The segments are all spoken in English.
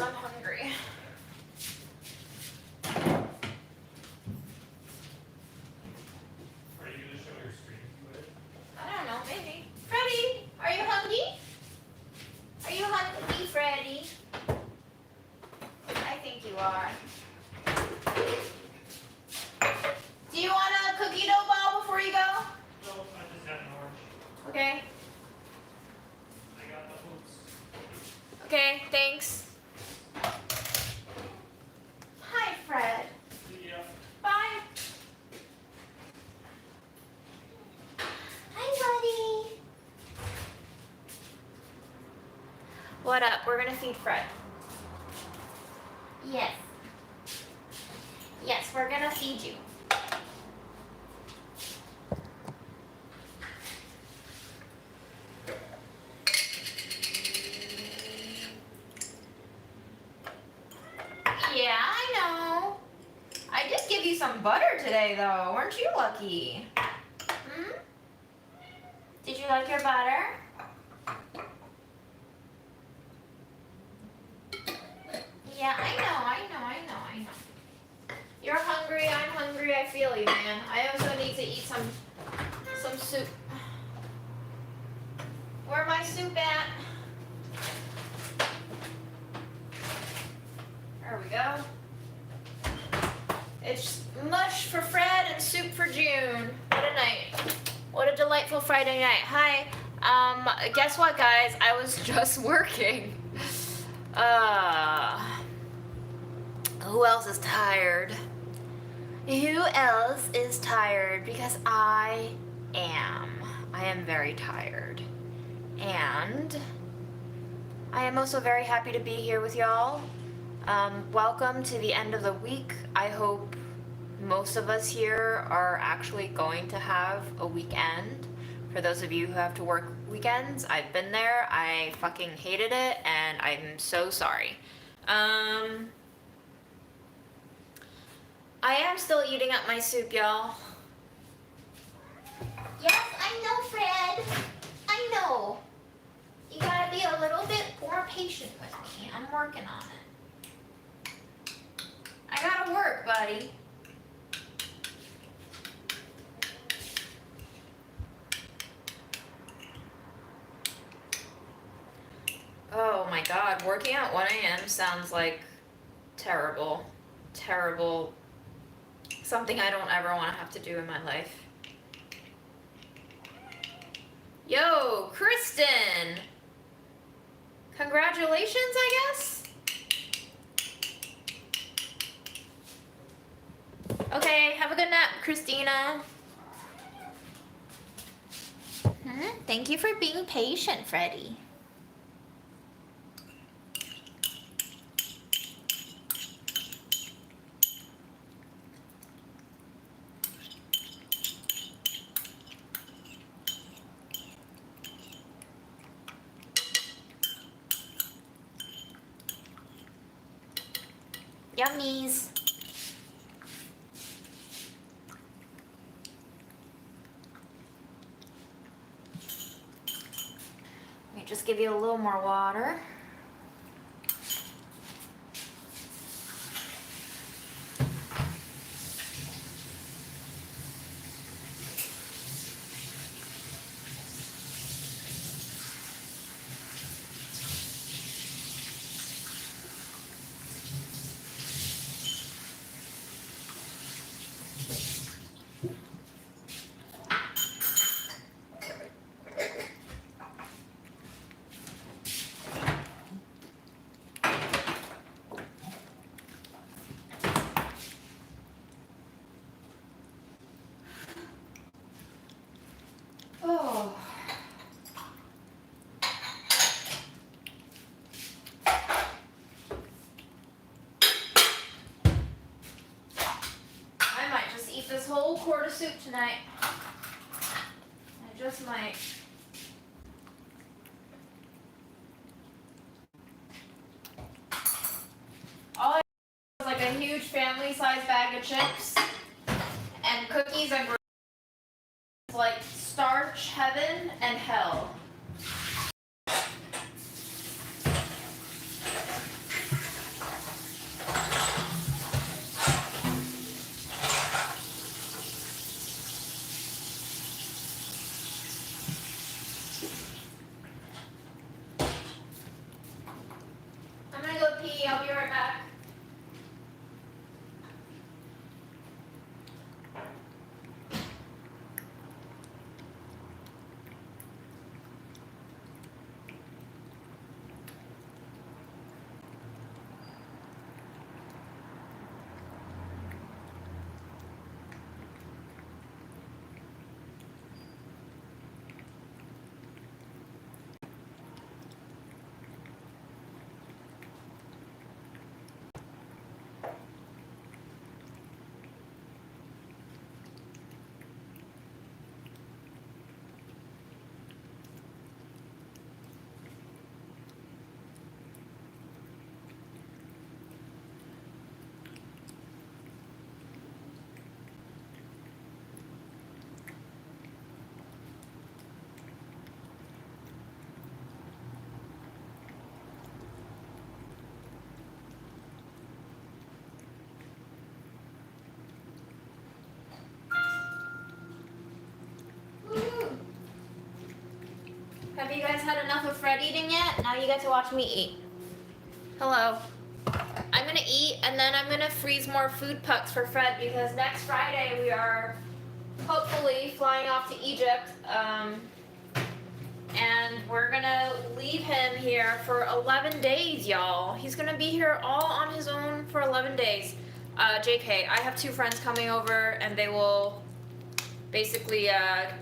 I'm hungry. Are you gonna show your screen with it? I don't know, maybe. Freddie, are you hungry? Are you hungry, Freddie? I think you are. Do you want a cookie dough ball before you go? No, I just got an orange. Okay. I got the hoops. Okay, thanks. Hi, Fred. See ya. Bye. Hi, buddy. What up? We're gonna feed Fred. Yes. Yes, we're gonna feed you. Yeah, I know. I did give you some butter today, though. Weren't you lucky? Hmm? Did you like your butter? Yeah, I know. You're hungry, I'm hungry, I feel you, man. I also need to eat some soup. Where my soup at? There we go. It's mush for Fred and soup for June. What a night. What a delightful Friday night. Hi. Guess what, guys? I was just working. Who else is tired? Who else is tired? Because I am. I am very tired. And I am also very happy to be here with y'all. Welcome to the end of the week. I hope most of us here are actually going to have a weekend. For those of you who have to work weekends, I've been there. I fucking hated it, and I'm so sorry. I am still eating up my soup, y'all. Yes, I know, Fred. I know. You gotta be a little bit more patient with me. I'm working on it. I gotta work, buddy. Oh my god, working at 1 a.m. sounds like terrible. Terrible. Something I don't ever want to have to do in my life. Yo, Kristen! Congratulations, I guess? Okay, have a good nap, Christina. Thank you for being patient, Freddie. Yummies. Let me just give you a little more water. Oh. I might just eat this whole quart of soup tonight. I just might. All I was like a huge family-sized bag of chips and cookies and like starch heaven and hell. pee. I'll be right back. Have you guys had enough of Fred eating yet? Now you get to watch me eat. Hello. I'm gonna eat and then I'm gonna freeze more food pucks for Fred because next Friday we are hopefully flying off to Egypt. And we're gonna leave him here for 11 days, y'all. He's gonna be here all on his own for 11 days. JK, I have 2 friends coming over and they will basically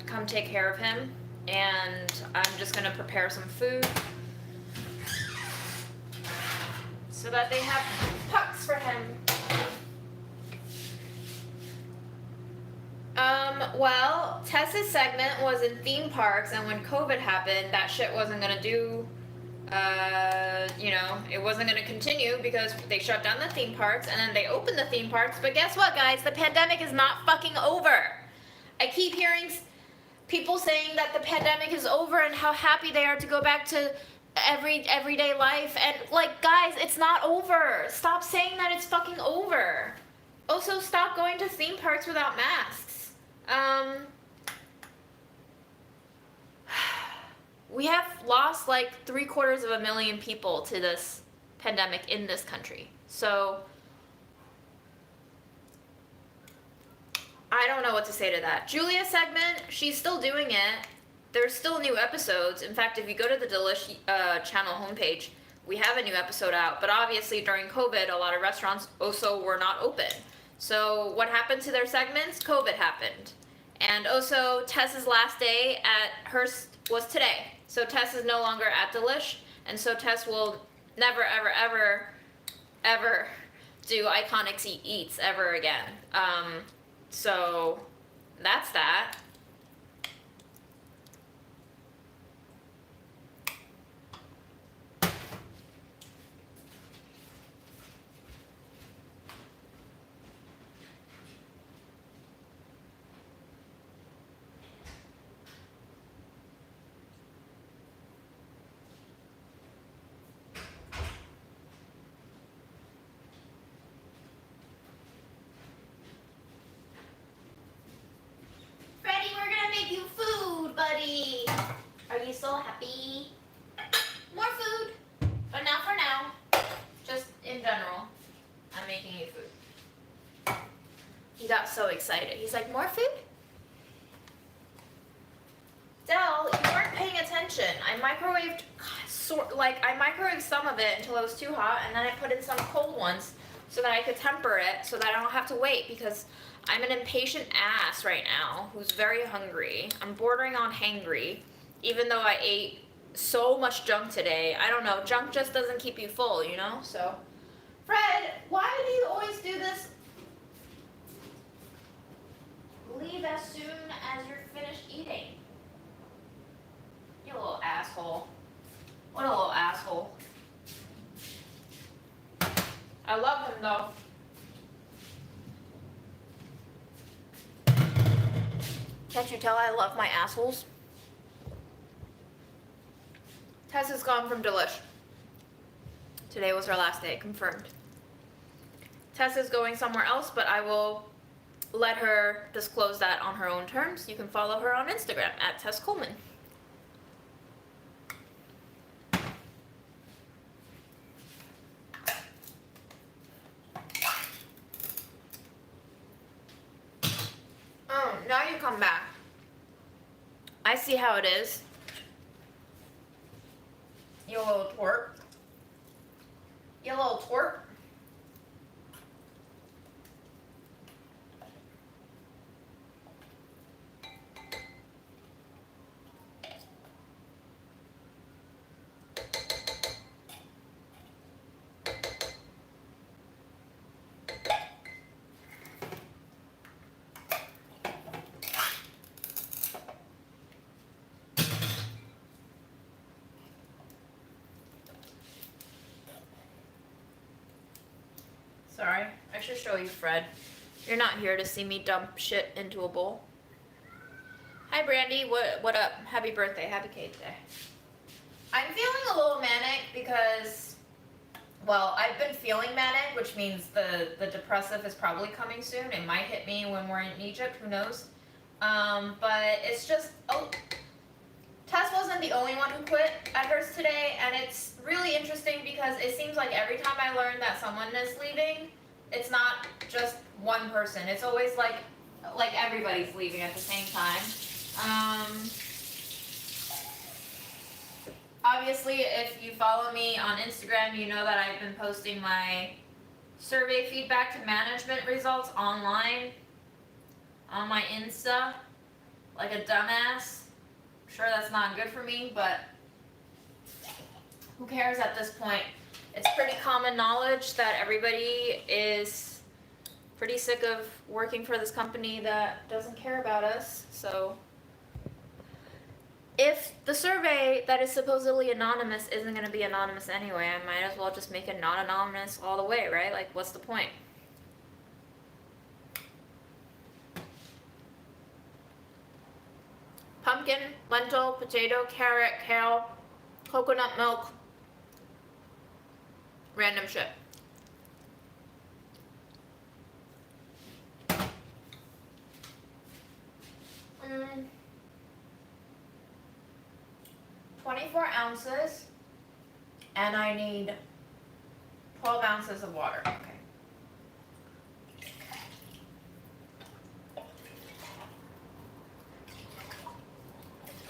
come take care of him. And I'm just gonna prepare some food so that they have pucks for him. Well, Tessa's segment was in theme parks, and when COVID happened, that shit wasn't gonna do, it wasn't gonna continue because they shut down the theme parks, and then they opened the theme parks, but guess what, guys? The pandemic is not fucking over. I keep hearing people saying that the pandemic is over and how happy they are to go back to everyday life, and like, guys, it's not over. Stop saying that it's fucking over. Also, stop going to theme parks without masks. We have lost like 750,000 people to this pandemic in this country. So I don't know what to say to that. Julia's segment, she's still doing it. There's still new episodes. In fact, if you go to the Delish channel homepage, we have a new episode out. But obviously during COVID, a lot of restaurants also were not open. So what happened to their segments? COVID happened. And also Tess's last day at Hearst was today. So Tess is no longer at Delish. And so Tess will never, ever, ever, ever do Iconics Eats ever again. So that's that. Are you so happy? More food, but not for now. Just in general, I'm making you food. He got so excited. He's like, more food? Del, you weren't paying attention. I microwaved, I microwaved some of it until it was too hot, and then I put in some cold ones so that I could temper it so that I don't have to wait, because I'm an impatient ass right now who's very hungry. I'm bordering on hangry, even though I ate so much junk today. I don't know, junk just doesn't keep you full, you know? So, Fred, why do you always do this? Leave as soon as you're finished eating. You little asshole. What a little asshole. I love him though. Can't you tell I love my assholes? Tess has gone from Delish. Today was her last day, confirmed. Tess is going somewhere else, but I will let her disclose that on her own terms. You can follow her on Instagram at Tess Coleman. Oh, now you come back. I see how it is. You little twerp. You little twerp. Sorry, I should show you Fred. You're not here to see me dump shit into a bowl. Hi Brandy, what up? Happy birthday, happy cake day. I'm feeling a little manic because, well, I've been feeling manic, which means the depressive is probably coming soon. It might hit me when we're in Egypt, who knows? But it's just, oh, Tess wasn't the only one who quit at hers today, and it's really interesting because it seems like every time I learn that someone is leaving, it's not just one person. It's always like everybody's leaving at the same time. Obviously, if you follow me on Instagram, you know that I've been posting my survey feedback to management results online on my Insta, like a dumbass. Sure, that's not good for me, but who cares at this point? It's pretty common knowledge that everybody is pretty sick of working for this company that doesn't care about us. So if the survey that is supposedly anonymous isn't going to be anonymous anyway, I might as well just make it not anonymous all the way, right? Like, what's the point? Pumpkin, lentil, potato, carrot, kale, coconut milk, random shit. Mm. 24 ounces, and I need 12 ounces of water. Okay.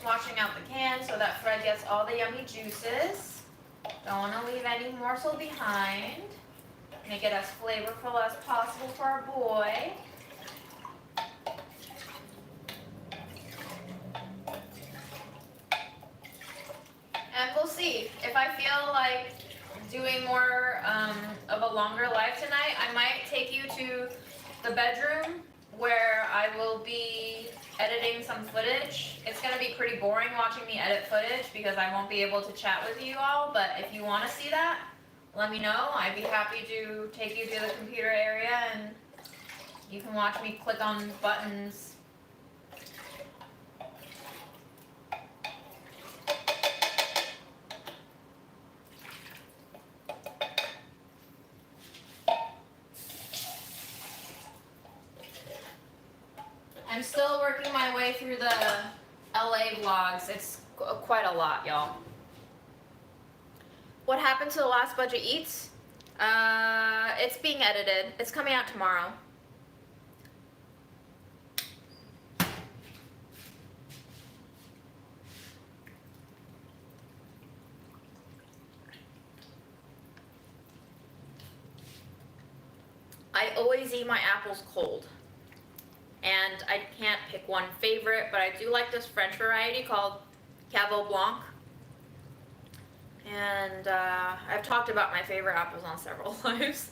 Washing out the can so that Fred gets all the yummy juices. Don't want to leave any morsel behind. Make it as flavorful as possible for our boy. And we'll see. If I feel like doing more of a longer live tonight, I might take you to the bedroom where I will be editing some footage. It's going to be pretty boring watching me edit footage because I won't be able to chat with you all, but if you want to see that, let me know. I'd be happy to take you to the computer area and you can watch me click on buttons. I'm still working my way through the LA vlogs. It's quite a lot, y'all. What happened to the last Budget Eats? It's being edited. It's coming out tomorrow. I always eat my apples cold. And I can't pick one favorite, but I do like this French variety called Cavot Blanc. And I've talked about my favorite apples on several lives.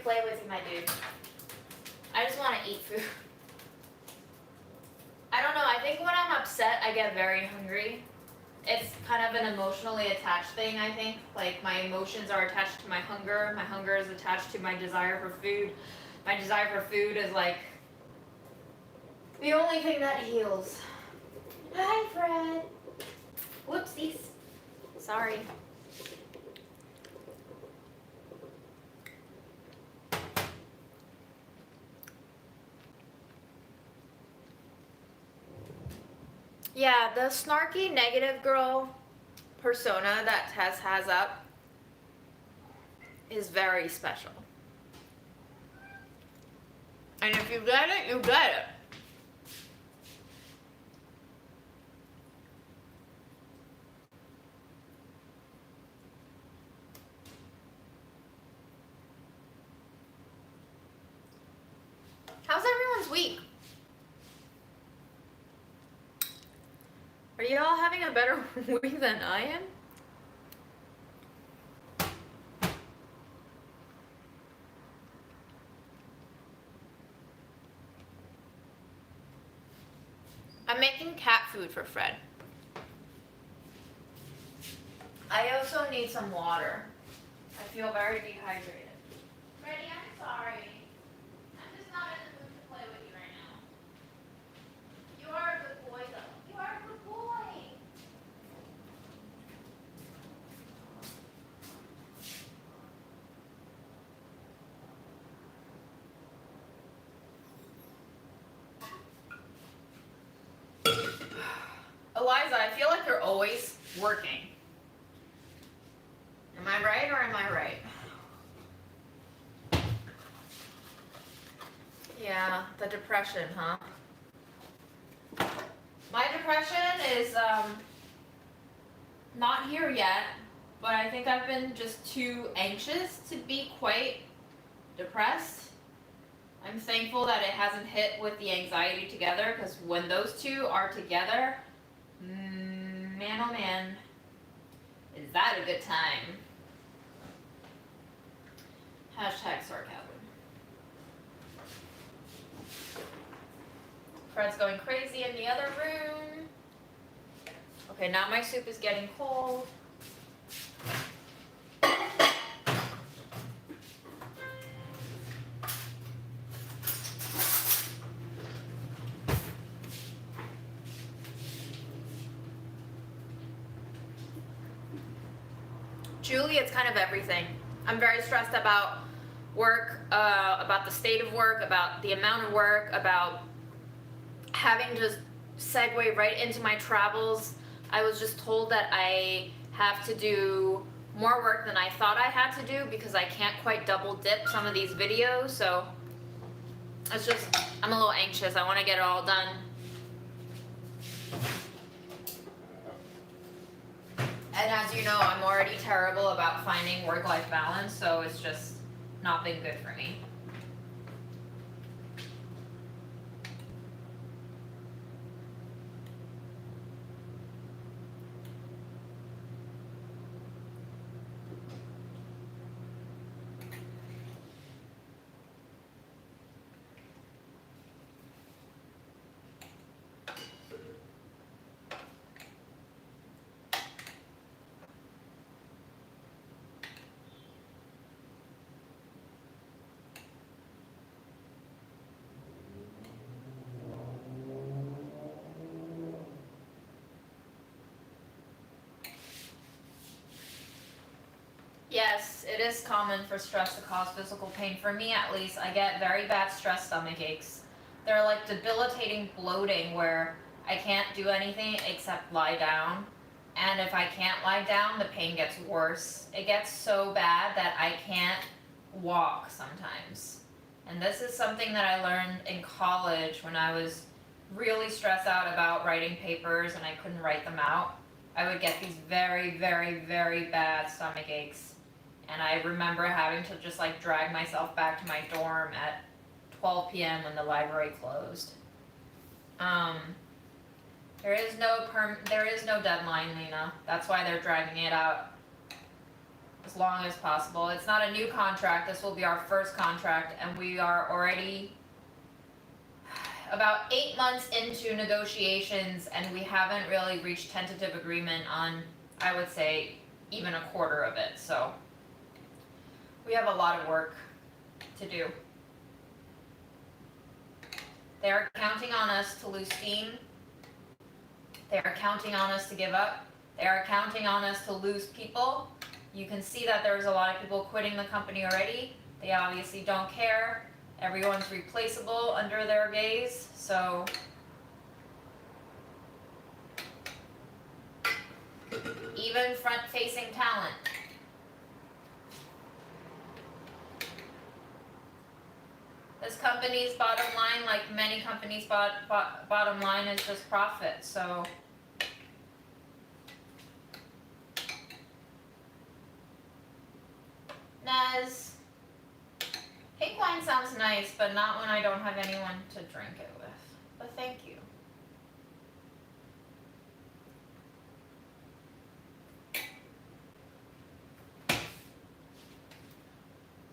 play with you, my dude. I just want to eat food. I don't know, I think when I'm upset, I get very hungry. It's kind of an emotionally attached thing, I think. Like, my emotions are attached to my hunger is attached to my desire for food. My desire for food is like the only thing that heals. Hi, Fred. Whoopsies. Sorry. Yeah, the snarky negative girl persona that Tess has up is very special. And if you get it, you get it. How's everyone's week? Are you all having a better week than I am? I'm making cat food for Fred. I also need some water. I feel very dehydrated. Freddie, I'm sorry. I'm just not in the mood to play with you right now. You are a good boy, though. You are a good boy. Eliza, I feel like you're always working. Am I right or am I right? Yeah, the depression, huh? My depression is not here yet, but I think I've been just too anxious to be quite depressed. I'm thankful that it hasn't hit with the anxiety together, because when those two are together, man oh man, is that a good time. Hashtag sarcasm. Fred's going crazy in the other room. Okay, now my soup is getting cold. Julie, it's kind of everything. I'm very stressed about work, about the state of work, about the amount of work, about having to segue right into my travels. I was just told that I have to do more work than I thought I had to do because I can't quite double dip some of these videos, so it's just, I'm a little anxious. I want to get it all done. And as you know, I'm already terrible about finding work-life balance, so it's just not been good for me. Yes, it is common for stress to cause physical pain. For me, at least, I get very bad stress stomach aches. They're like debilitating bloating where I can't do anything except lie down. And if I can't lie down, the pain gets worse. It gets so bad that I can't walk sometimes. And this is something that I learned in college when I was really stressed out about writing papers and I couldn't write them out. I would get these very, very, very bad stomach aches. And I remember having to just like drag myself back to my dorm at 12 p.m. when the library closed. There is no deadline, Lena. That's why they're dragging it out. as long as possible. It's not a new contract, this will be our first contract, and we are already about 8 months into negotiations, and we haven't really reached tentative agreement on, I would say, even a quarter of it, so we have a lot of work to do. They are counting on us to lose steam. They are counting on us to give up. They are counting on us to lose people. You can see that there's a lot of people quitting the company already. They obviously don't care. Everyone's replaceable under their gaze, so even front-facing talent. This company's bottom line, like many companies' bottom line, is just profit, so Nez, pink wine sounds nice, but not when I don't have anyone to drink it with. But thank you.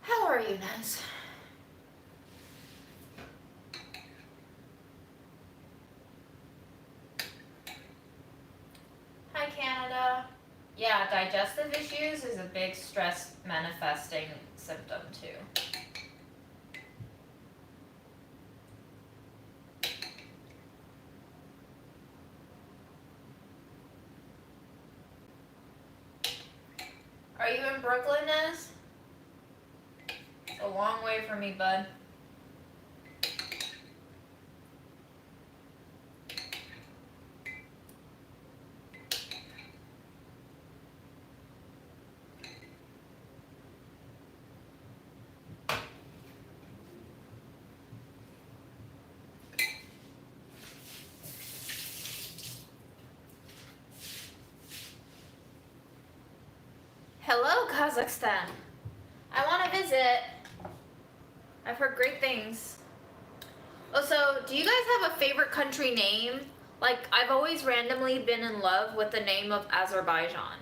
How are you, Nez? Hi, Canada. Yeah, digestive issues is a big stress manifesting symptom too. Are you in Brooklyn, Nez? It's a long way for me, bud. Hello, Kazakhstan. I want to visit. I've heard great things. Also, do you guys have a favorite country name? Like, I've always randomly been in love with the name of Azerbaijan.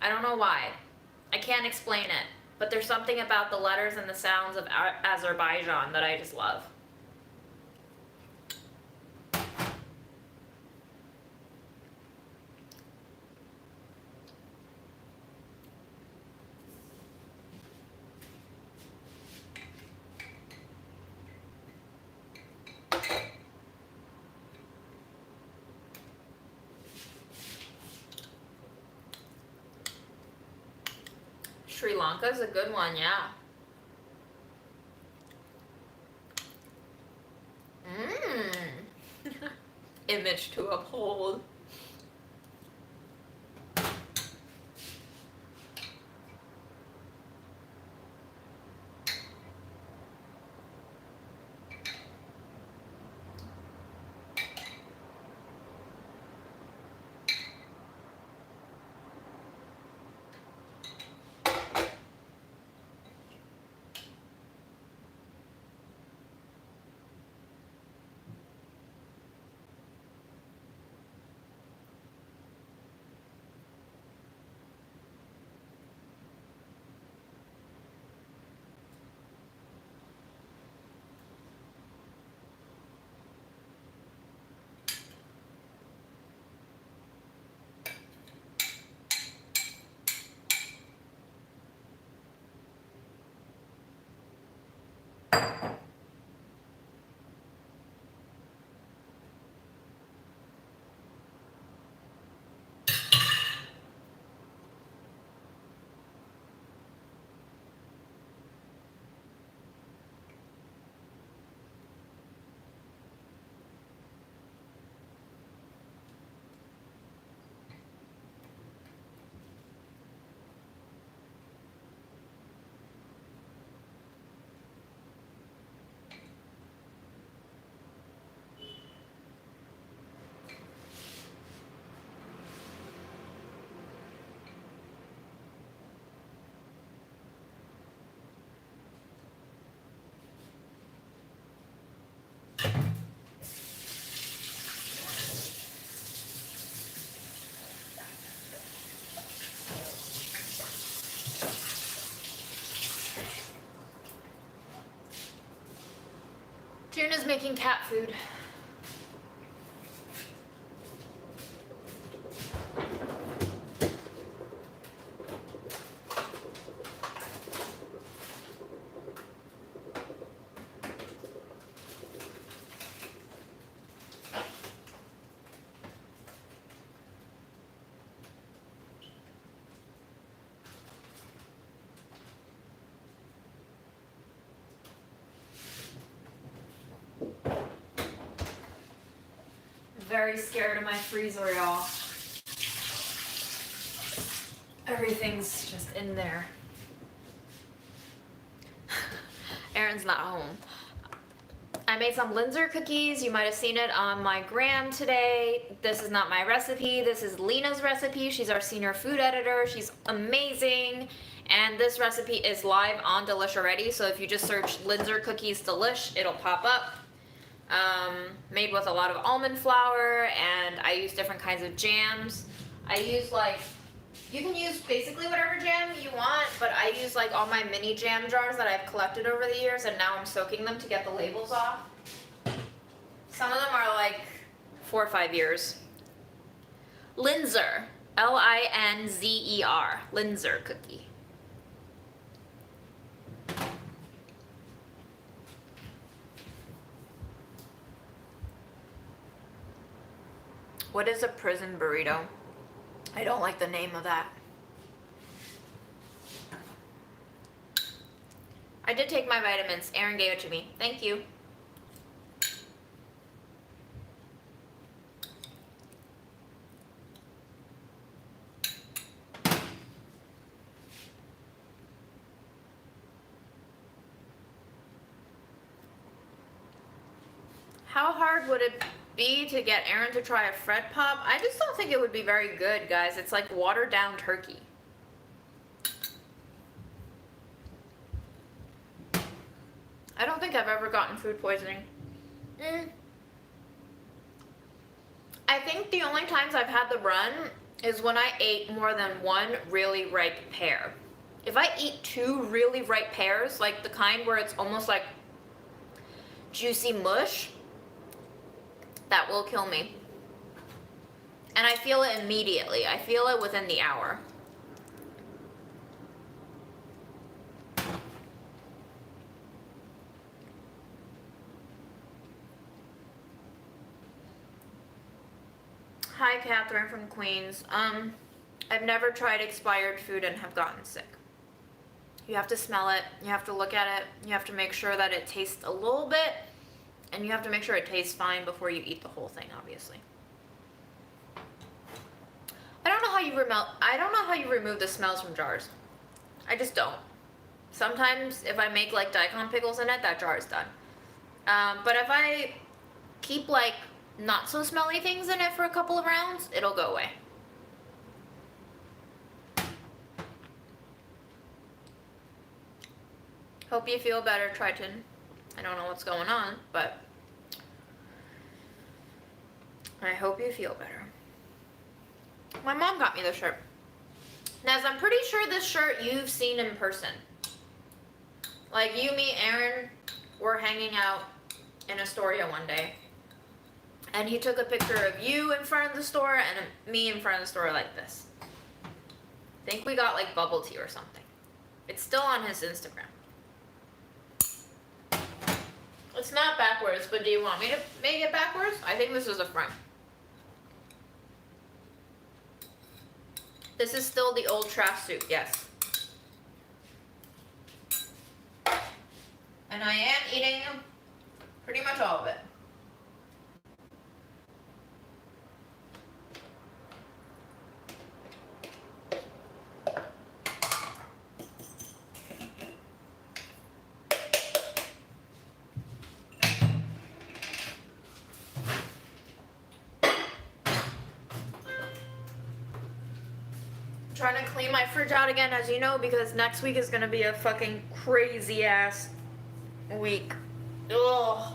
I don't know why. I can't explain it. But there's something about the letters and the sounds of Azerbaijan that I just love. Sri Lanka's a good one, yeah. Image to uphold. making cat food. Very scared of my freezer, y'all. Everything's just in there. Aaron's not home. I made some Linzer cookies. You might have seen it on my gram today. This is not my recipe. This is Lena's recipe. She's our senior food editor. She's amazing. And this recipe is live on Delish already. So if you just search Linzer cookies Delish, it'll pop up. Made with a lot of almond flour, and I use different kinds of jams. I use you can use basically whatever jam you want, but I use all my mini jam jars that I've collected over the years, and now I'm soaking them to get the labels off. Some of them are 4 or 5 years. Linzer, Linzer, Linzer cookie. What is a prison burrito? I don't like the name of that. I did take my vitamins. Aaron gave it to me. Thank you. How hard would it be to get Aaron to try a Fred Pop? I just don't think it would be very good, guys. It's like watered down turkey. I don't think I've ever gotten food poisoning. I think the only times I've had the run is when I ate more than one really ripe pear. If I eat 2 really ripe pears, like the kind where it's almost like juicy mush, that will kill me. And I feel it immediately. I feel it within the hour. Hi, Catherine from Queens. I've never tried expired food and have gotten sick. You have to smell it, you have to look at it, you have to make sure that it tastes a little bit, and you have to make sure it tastes fine before you eat the whole thing, obviously. I don't know how you remove the smells from jars. I just don't. Sometimes if I make daikon pickles in it, that jar is done. But if I keep not so smelly things in it for a couple of rounds, it'll go away. Hope you feel better, Triton. I don't know what's going on, but I hope you feel better. My mom got me this shirt. Naz, I'm pretty sure this shirt you've seen in person. You, me, Aaron were hanging out in Astoria one day, and he took a picture of you in front of the store and me in front of the store like this. I think we got bubble tea or something. It's still on his Instagram. It's not backwards, but do you want me to make it backwards? I think this is a front. This is still the old trash suit, yes. And I am eating pretty much all of it. Trying to clean my fridge out again, as you know, because next week is gonna be a fucking crazy ass week. Ugh.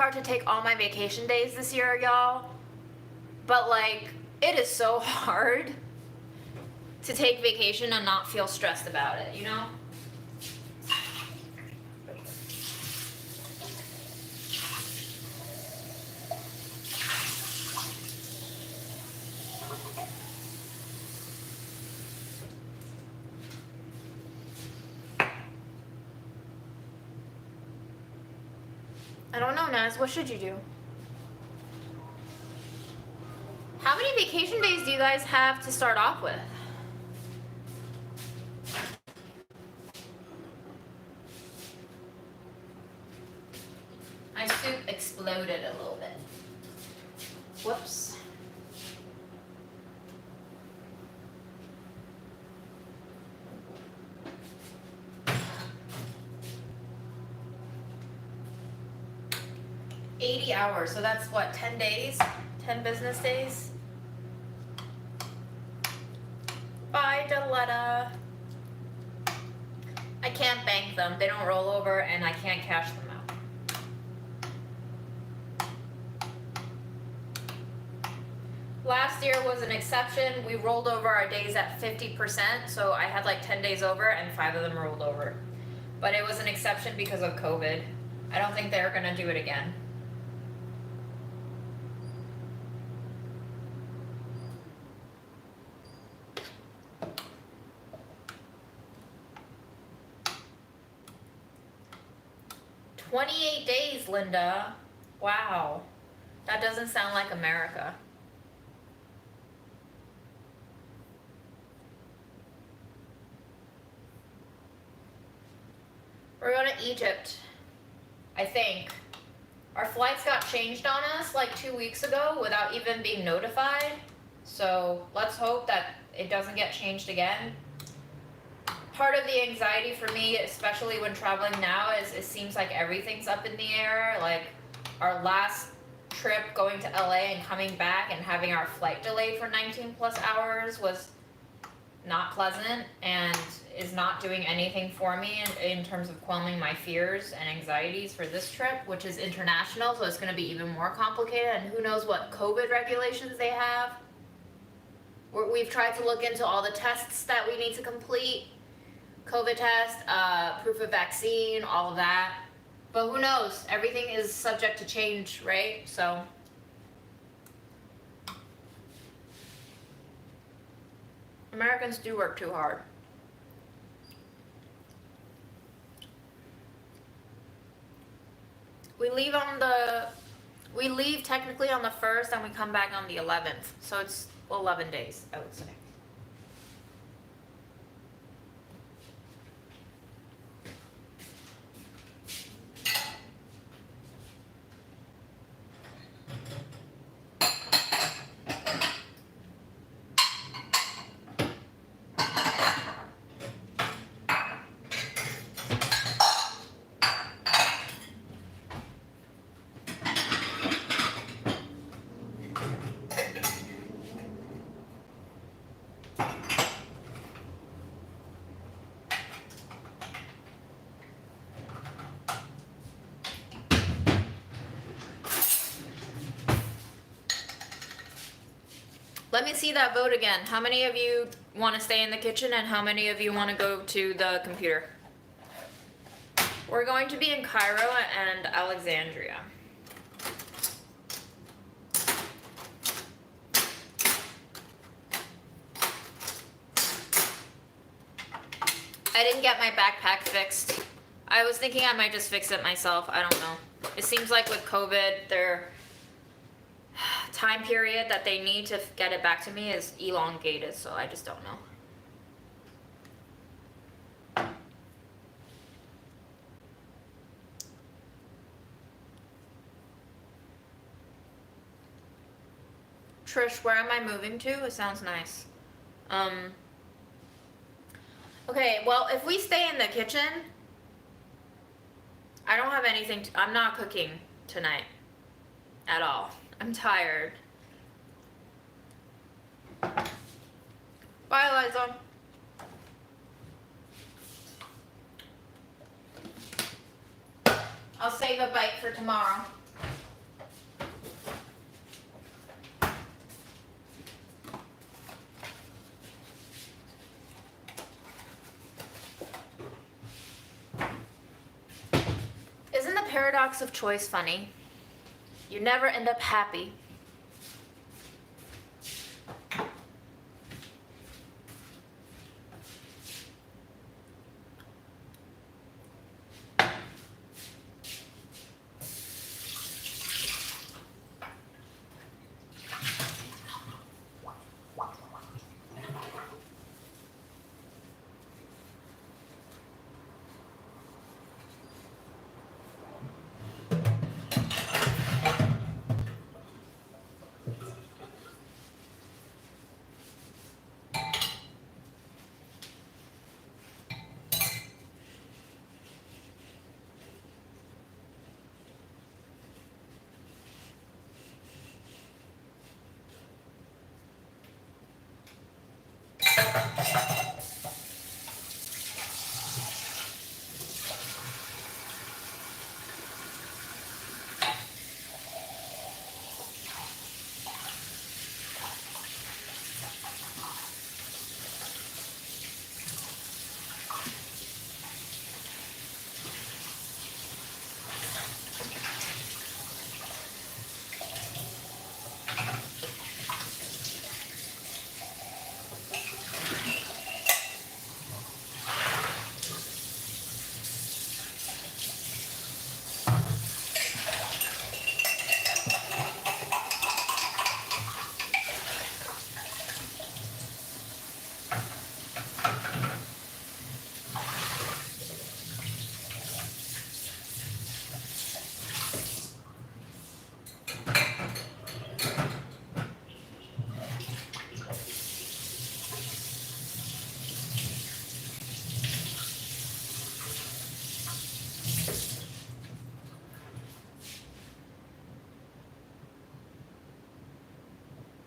hard to take all my vacation days this year, y'all. But like, it is so hard to take vacation and not feel stressed about it, you know? I don't know, Naz. What should you do? How many vacation days do you guys have to start off with? My soup exploded a little bit. Whoops. $80, so that's what, 10 days? 10 business days? Bye, Daletta. I can't bank them. They don't roll over and I can't cash them out. Last year was an exception. We rolled over our days at 50%, so I had like 10 days over and 5 of them rolled over. But it was an exception because of COVID. I don't think they're gonna do it again. $28 days, Linda. Wow. That doesn't sound like America. We're going to Egypt, I think. Our flights got changed on us like 2 weeks ago without even being notified. So let's hope that it doesn't get changed again. Part of the anxiety for me, especially when traveling now, is it seems like everything's up in the air. Like our last trip going to LA and coming back and having our flight delayed for 19 plus hours was not pleasant and is not doing anything for me in terms of quelling my fears and anxieties for this trip, which is international, so it's going to be even more complicated, and who knows what COVID regulations they have. We've tried to look into all the tests that we need to complete. COVID test, proof of vaccine, all of that. But who knows? Everything is subject to change, right? So Americans do work too hard. We leave technically on the 1st and we come back on the 11th. So it's 11 days, I would say. Let me see that vote again. How many of you want to stay in the kitchen and how many of you want to go to the computer? We're going to be in Cairo and Alexandria. I didn't get my backpack fixed. I was thinking I might just fix it myself. I don't know. It seems like with COVID, their time period that they need to get it back to me is elongated, so I just don't know. Trish, where am I moving to? It sounds nice. Okay, well, if we stay in the kitchen, I don't have anything I'm not cooking tonight at all. I'm tired. Bye, Liza. I'll save a bite for tomorrow. paradox of choice funny. You never end up happy.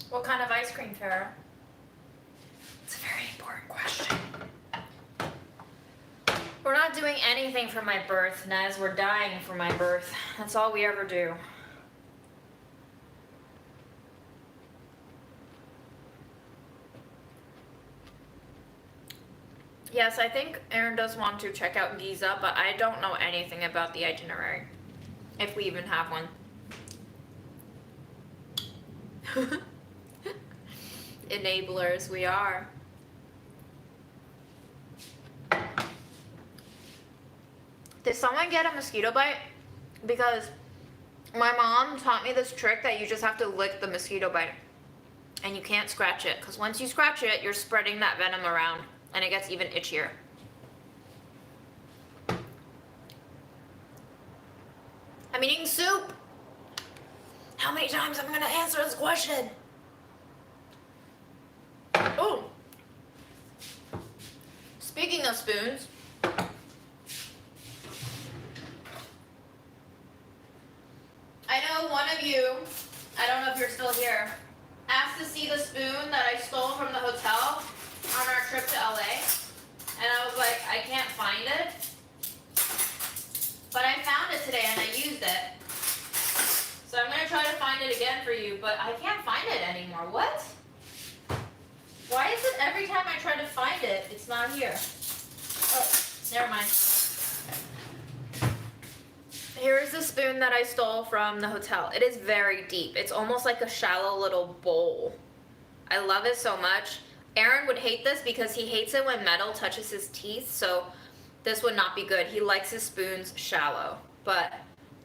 What kind of ice cream, Tara? It's a very important question. We're not doing anything for my birth, Nez. We're dying for my birth. That's all we ever do. Yes, I think Aaron does want to check out Giza, but I don't know anything about the itinerary. If we even have one. Enablers, we are. Did someone get a mosquito bite? Because my mom taught me this trick that you just have to lick the mosquito bite. And you can't scratch it, because once you scratch it, you're spreading that venom around, and it gets even itchier. I'm eating soup! How many times am I gonna answer this question? Oh! Speaking of spoons, I know one of you, I don't know if you're still here, asked to see the spoon that I stole from the hotel on our trip to LA. And I was like, I can't find it. But I found it today and I used it. So I'm gonna try to find it again for you, but I can't find it anymore. What? Why is it every time I try to find it, it's not here? Oh, never mind. Here's the spoon that I stole from the hotel. It is very deep. It's almost like a shallow little bowl. I love it so much. Aaron would hate this because he hates it when metal touches his teeth, so this would not be good. He likes his spoons shallow. But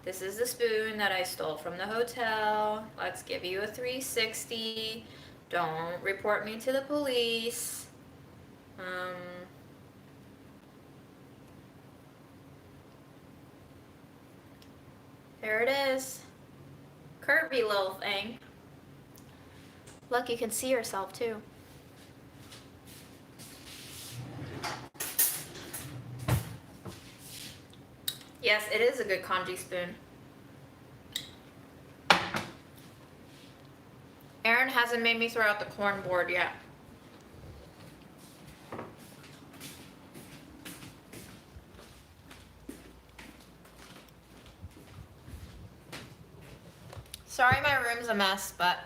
this is the spoon that I stole from the hotel. Let's give you a 360. Don't report me to the police. There it is. Curvy little thing. Look, you can see yourself too. Yes, it is a good congee spoon. Aaron hasn't made me throw out the corn board yet. Sorry my room's a mess, but...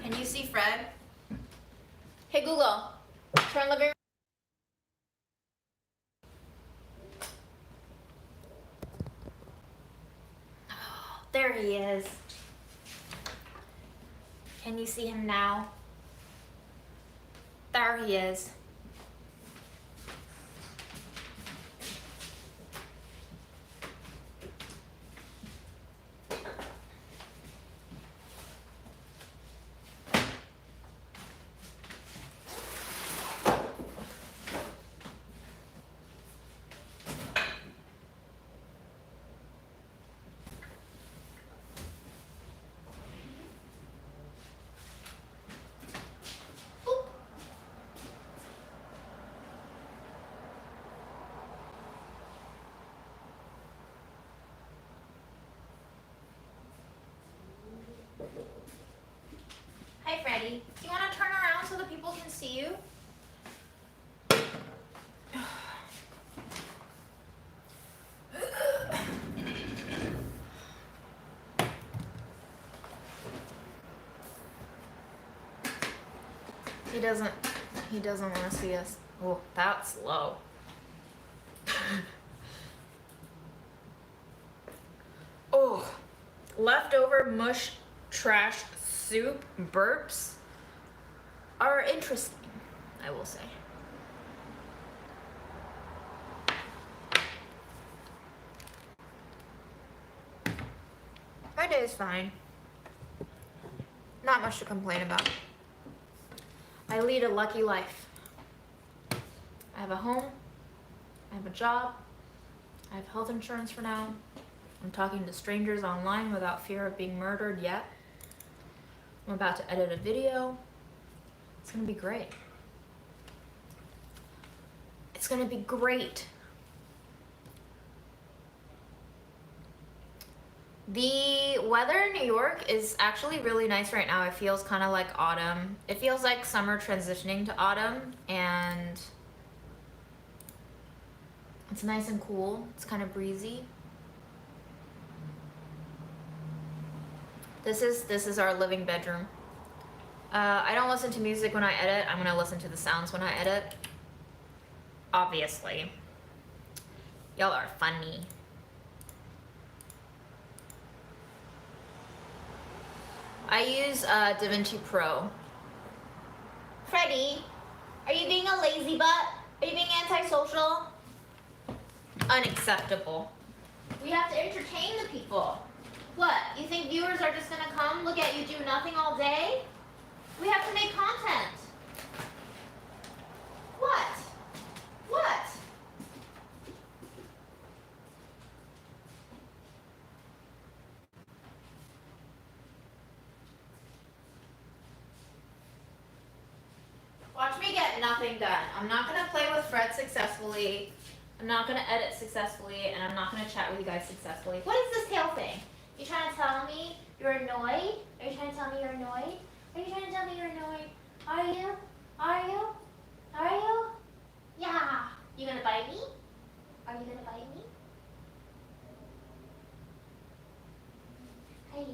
Can you see Fred? Hey Google, turn living room. he is. Can you see him now? There he is. Hi, Freddie. Do you want to turn around so the people can see you? He doesn't want to see us. Oh, that's low. Oh, leftover mush trash soup burps are interesting, I will say. My day is fine. Not much to complain about. I lead a lucky life. I have a home, I have a job, I have health insurance for now. I'm talking to strangers online without fear of being murdered yet. I'm about to edit a video. It's gonna be great. It's gonna be great. The weather in New York is actually really nice right now. It feels kind of like autumn. It feels like summer transitioning to autumn, and it's nice and cool. It's kind of breezy. This is our living bedroom. I don't listen to music when I edit. I'm gonna listen to the sounds when I edit. Obviously. Y'all are funny. I use DaVinci Pro. Freddie, are you being a lazy butt? Are you being antisocial? Unacceptable. We have to entertain the people. What, you think viewers are just gonna come look at you do nothing all day? We have to make content. What? What? Watch me get nothing done. I'm not gonna play with Fred successfully. I'm not gonna edit successfully, and I'm not gonna chat with you guys successfully. What is this tail thing? You trying to tell me you're annoyed? Are you trying to tell me you're annoyed? Are you trying to tell me you're annoyed? Are you? Are you? Are you? Yeah. You gonna bite me? Are you gonna bite me? Hey.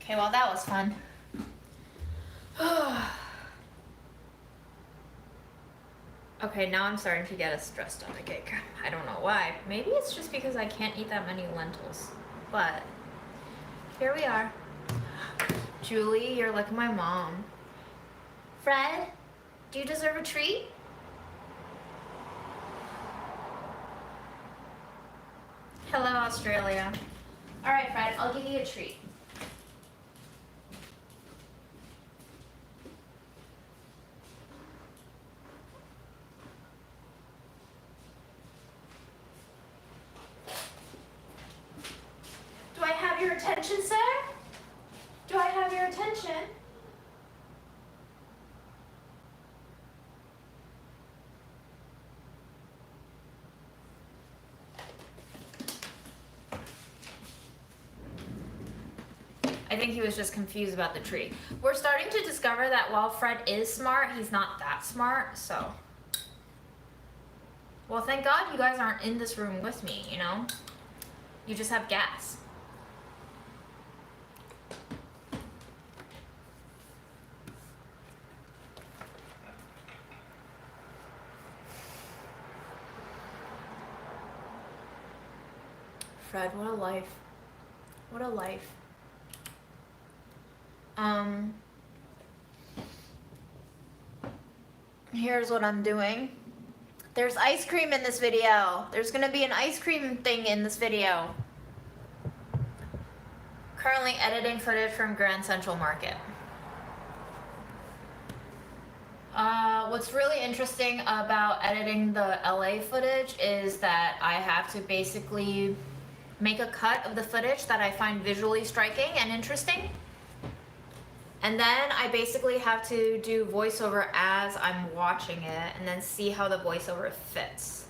Okay, well that was fun. Okay, now I'm starting to get a stress stomach ache. I don't know why. Maybe it's just because I can't eat that many lentils. But here we are. Julie, you're like my mom. Fred, do you deserve a treat? Hello, Australia. All right, Fred, I'll give you a treat. Do I have your attention, sir? Do I have your attention? I think he was just confused about the tree. We're starting to discover that while Fred is smart, he's not that smart, so. Well, thank God you guys aren't in this room with me, you know? You just have gas. Fred, what a life. What a life. Here's what I'm doing. There's ice cream in this video. There's gonna be an ice cream thing in this video. Currently editing footage from Grand Central Market. What's really interesting about editing the LA footage is that I have to basically make a cut of the footage that I find visually striking and interesting. And then I basically have to do voiceover as I'm watching it and then see how the voiceover fits.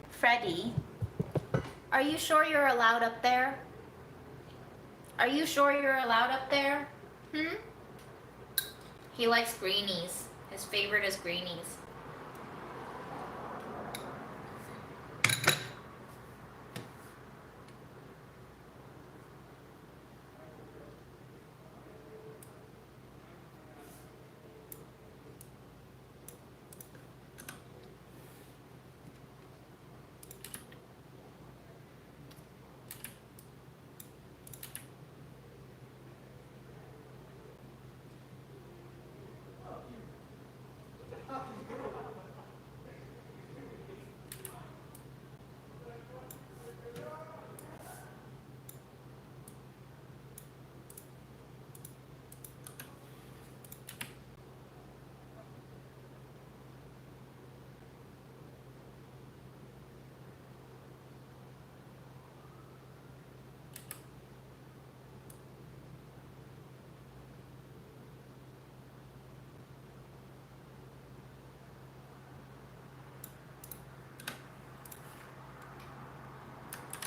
Freddie, are you sure you're allowed up there? Are you sure you're allowed up there? He likes greenies. His favorite is greenies.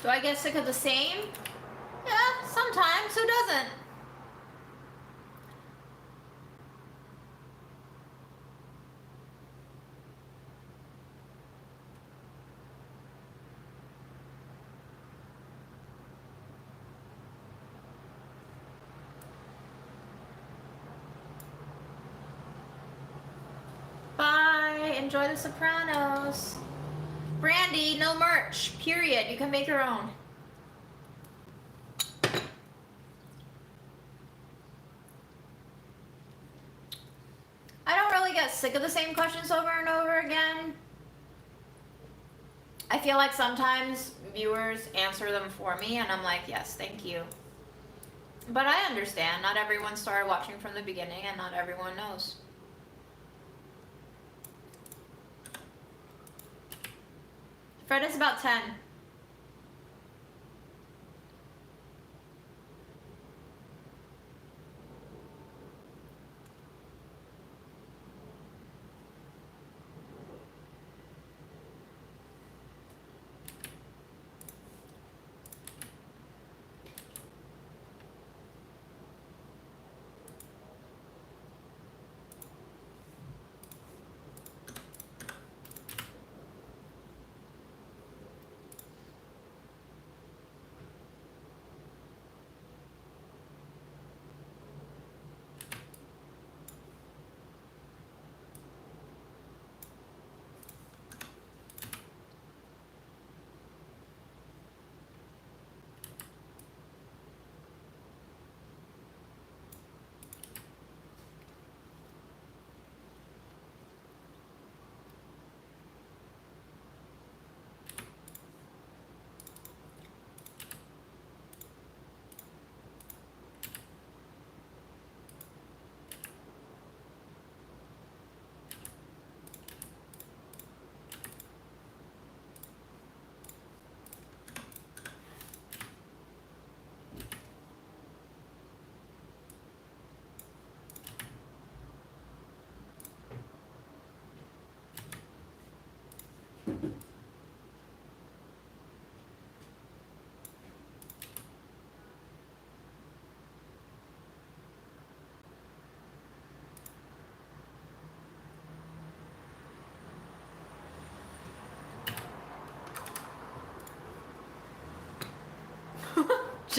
Do I get sick of the same? Yeah, sometimes. Who doesn't? Bye. Enjoy The Sopranos. Brandy, no merch. Period. You can make your own. I don't really get sick of the same questions over and over again. I feel like sometimes viewers answer them for me and I'm like, yes, thank you. But I understand. Not everyone started watching from the beginning and not everyone knows. Fred is about 10.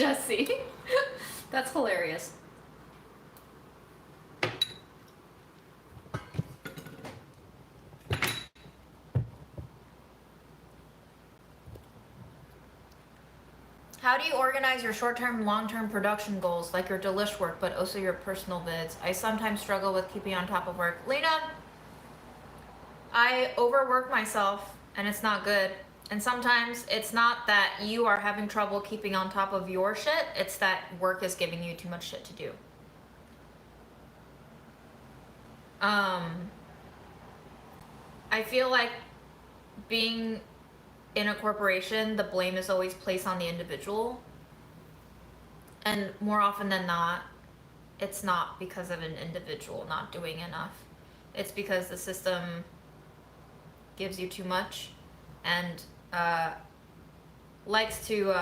Jesse. That's hilarious. How do you organize your short-term, long-term production goals, like your delish work, but also your personal vids? I sometimes struggle with keeping on top of work. Lena, I overwork myself, and it's not good. And sometimes it's not that you are having trouble keeping on top of your shit, it's that work is giving you too much shit to do. I feel like being in a corporation, the blame is always placed on the individual. And more often than not, it's not because of an individual not doing enough. It's because the system gives you too much and likes to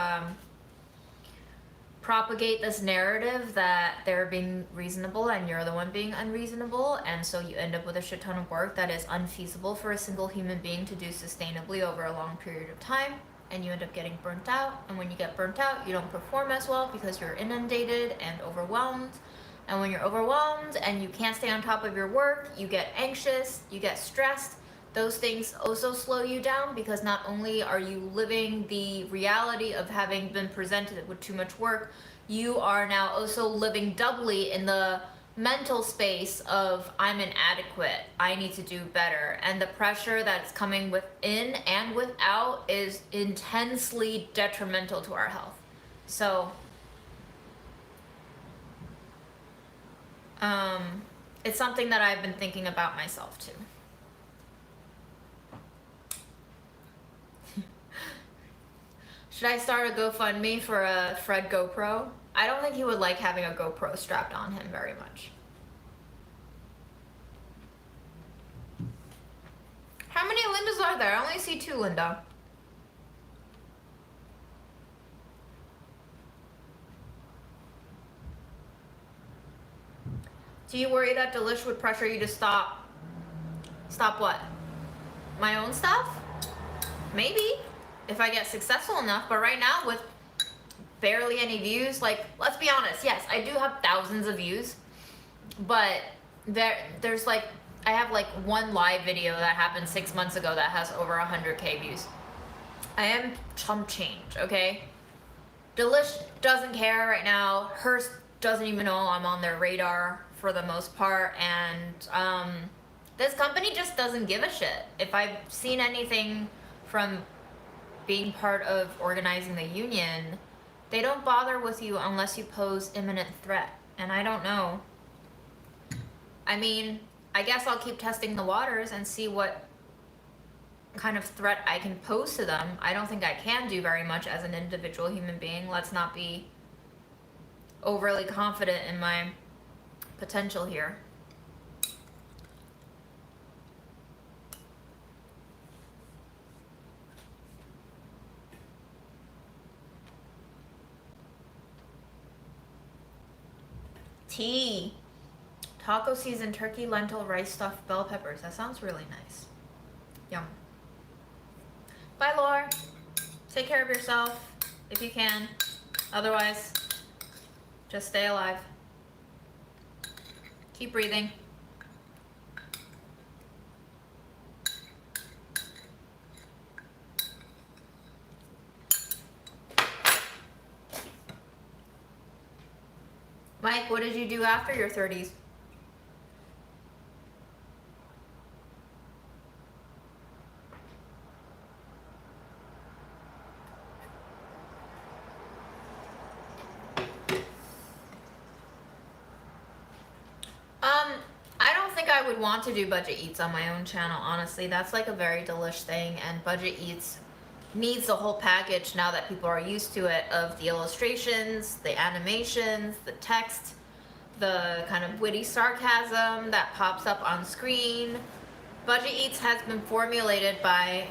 propagate this narrative that they're being reasonable and you're the one being unreasonable, and so you end up with a shit ton of work that is unfeasible for a single human being to do sustainably over a long period of time, and you end up getting burnt out. And when you get burnt out, you don't perform as well because you're inundated and overwhelmed. And when you're overwhelmed and you can't stay on top of your work, you get anxious, you get stressed. Those things also slow you down because not only are you living the reality of having been presented with too much work, you are now also living doubly in the mental space of I'm inadequate, I need to do better. And the pressure that's coming within and without is intensely detrimental to our health. So, it's something that I've been thinking about myself too. Should I start a GoFundMe for a Fred GoPro? I don't think he would like having a GoPro strapped on him very much. How many Lindas are there? I only see 2, Linda. Do you worry that Delish would pressure you to stop? Stop what? My own stuff? Maybe. If I get successful enough, but right now with barely any views, like, let's be honest, yes, I do have thousands of views, but there's like, I have like one live video that happened 6 months ago that has over 100K views. I am chump change, okay? Delish doesn't care right now. Hearst doesn't even know I'm on their radar for the most part, and this company just doesn't give a shit. If I've seen anything from being part of organizing the union, they don't bother with you unless you pose imminent threat. And I don't know. I mean, I guess I'll keep testing the waters and see what kind of threat I can pose to them. I don't think I can do very much as an individual human being. Let's not be overly confident in my potential here. Tea. Taco season, turkey, lentil, rice stuffed bell peppers. That sounds really nice. Yum. Bye, Laura. Take care of yourself if you can. Otherwise, just stay alive. Keep breathing. Mike, what did you do after your 30s? I don't think I would want to do budget eats on my own channel, honestly. That's like a very delish thing, and budget eats needs the whole package now that people are used to it, of the illustrations, the animations, the text, the kind of witty sarcasm that pops up on screen. Budget Eats has been formulated by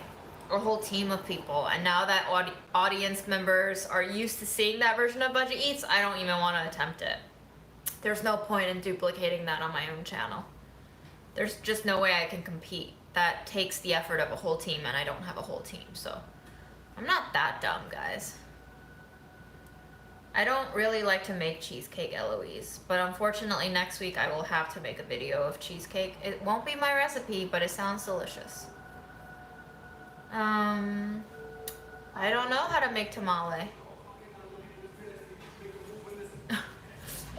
a whole team of people, and now that audience members are used to seeing that version of Budget Eats, I don't even want to attempt it. There's no point in duplicating that on my own channel. There's just no way I can compete. That takes the effort of a whole team, and I don't have a whole team, so I'm not that dumb, guys. I don't really like to make cheesecake, Eloise, but unfortunately next week I will have to make a video of cheesecake. It won't be my recipe, but it sounds delicious. I don't know how to make tamale.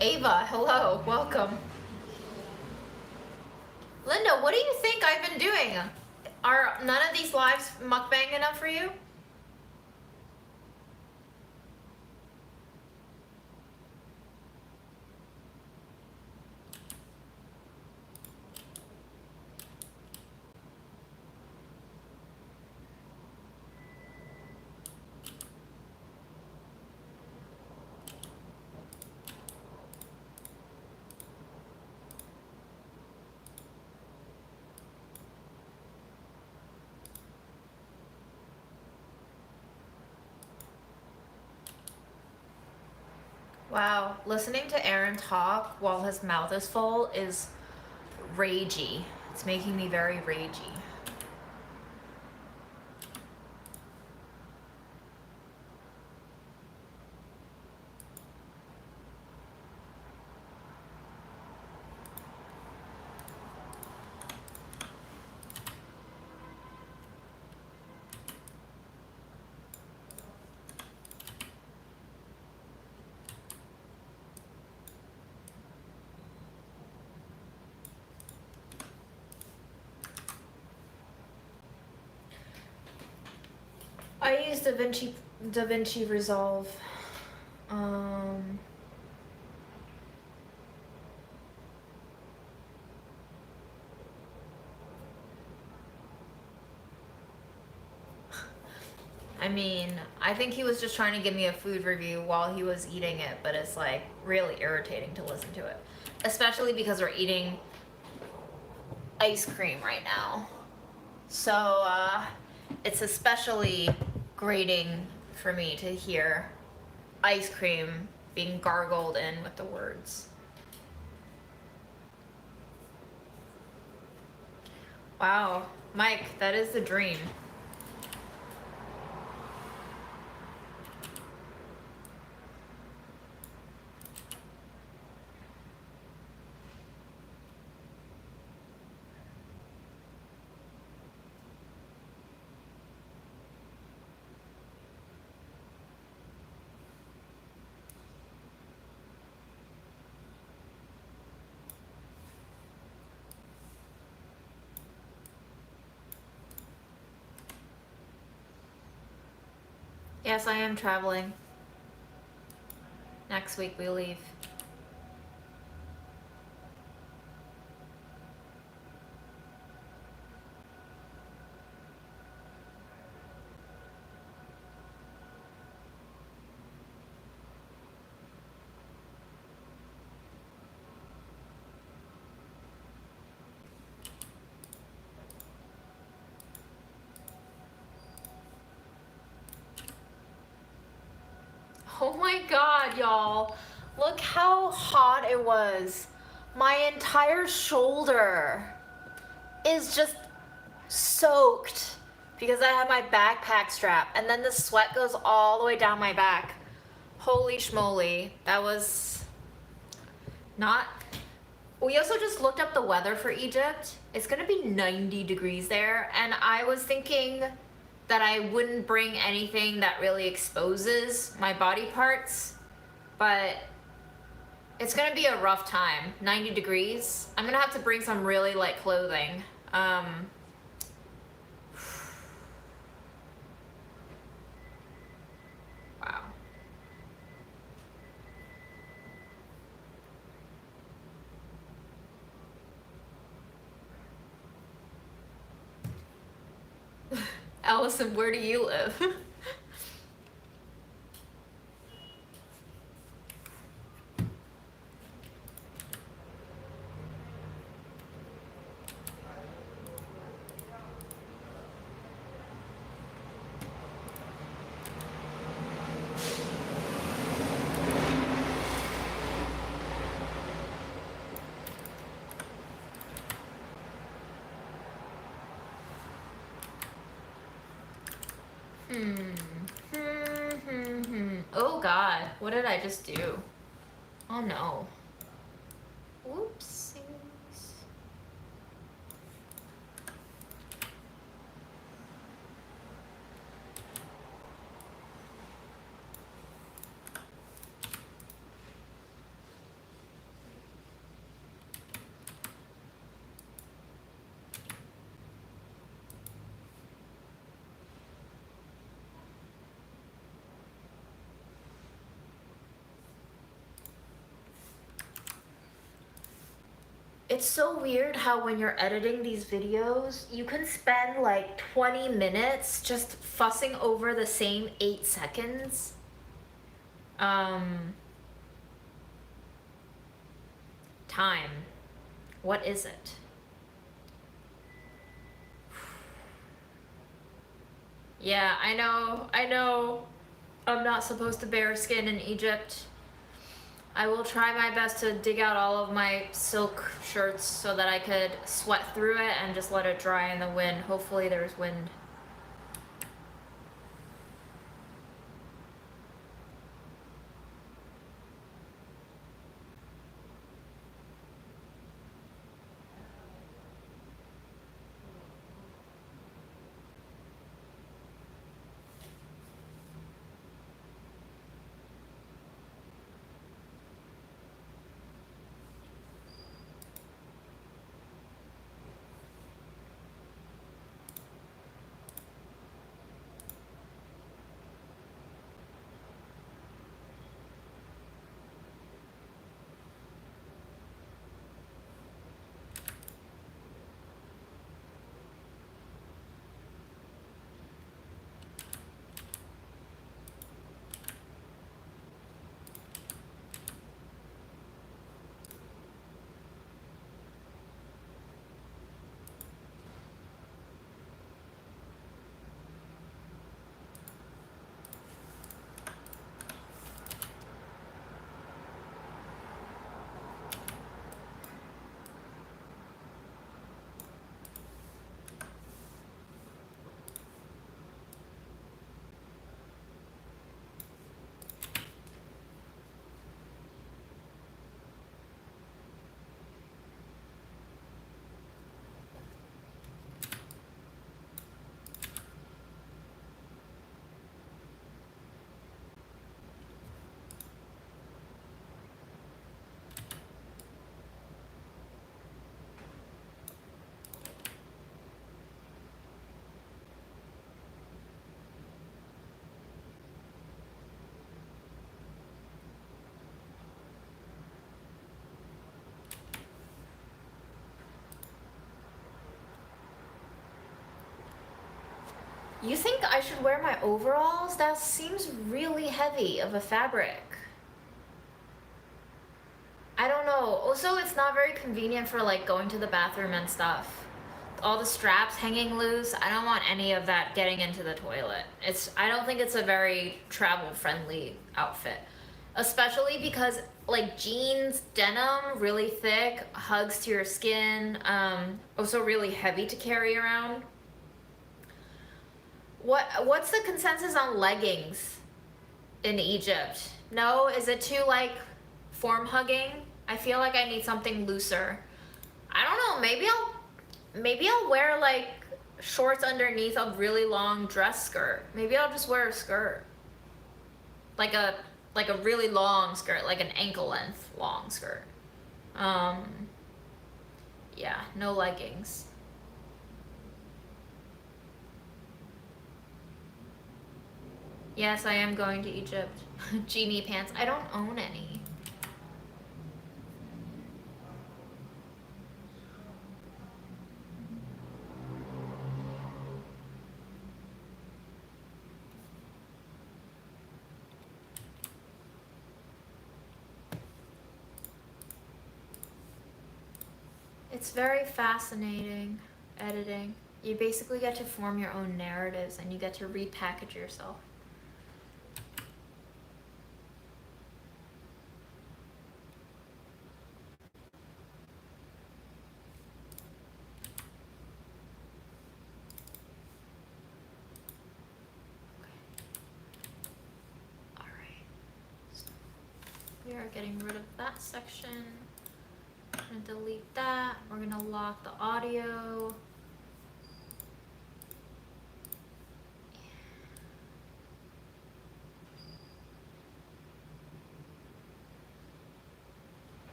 Ava, hello, welcome. Linda, what do you think I've been doing? Are none of these lives mukbang enough for you? Wow, listening to Aaron talk while his mouth is full is ragey. It's making me very ragey. I use DaVinci Resolve. I mean, I think he was just trying to give me a food review while he was eating it, but it's like really irritating to listen to it. Especially because we're eating ice cream right now. So, it's especially grating for me to hear ice cream being gargled in with the words. Wow, Mike, that is the dream. Yes, I am traveling. Next week we leave. Oh my god, y'all. Look how hot it was. My entire shoulder is just soaked because I have my backpack strap, and then the sweat goes all the way down my back. Holy schmoly. That was not... We also just looked up the weather for Egypt. It's gonna be 90 degrees there, and I was thinking that I wouldn't bring anything that really exposes my body parts, but it's gonna be a rough time. 90 degrees. I'm gonna have to bring some really light clothing. Wow. Allison, where do you live? Oh God. What did I just do? Oh no. Whoopsies. It's so weird how when you're editing these videos, you can spend like 20 minutes just fussing over the same 8 seconds. Time. What is it? Yeah, I know. I'm not supposed to bare skin in Egypt. I will try my best to dig out all of my silk shirts so that I could sweat through it and just let it dry in the wind. Hopefully there's wind. You think I should wear my overalls? That seems really heavy of a fabric. I don't know. Also, it's not very convenient for like going to the bathroom and stuff. All the straps hanging loose. I don't want any of that getting into the toilet. I don't think it's a very travel friendly outfit. Especially because like jeans, denim, really thick, hugs to your skin, also really heavy to carry around. What's the consensus on leggings in Egypt? No, is it too like form hugging? I feel like I need something looser. I don't know, maybe I'll wear like shorts underneath a really long dress skirt. Maybe I'll just wear a skirt. Like a really long skirt, like an ankle length long skirt. Yeah, no leggings. Yes, I am going to Egypt. Genie pants. I don't own any. It's very fascinating, editing. You basically get to form your own narratives and you get to repackage yourself. Alright. So We are getting rid of that section. I'm gonna delete that. We're gonna lock the audio.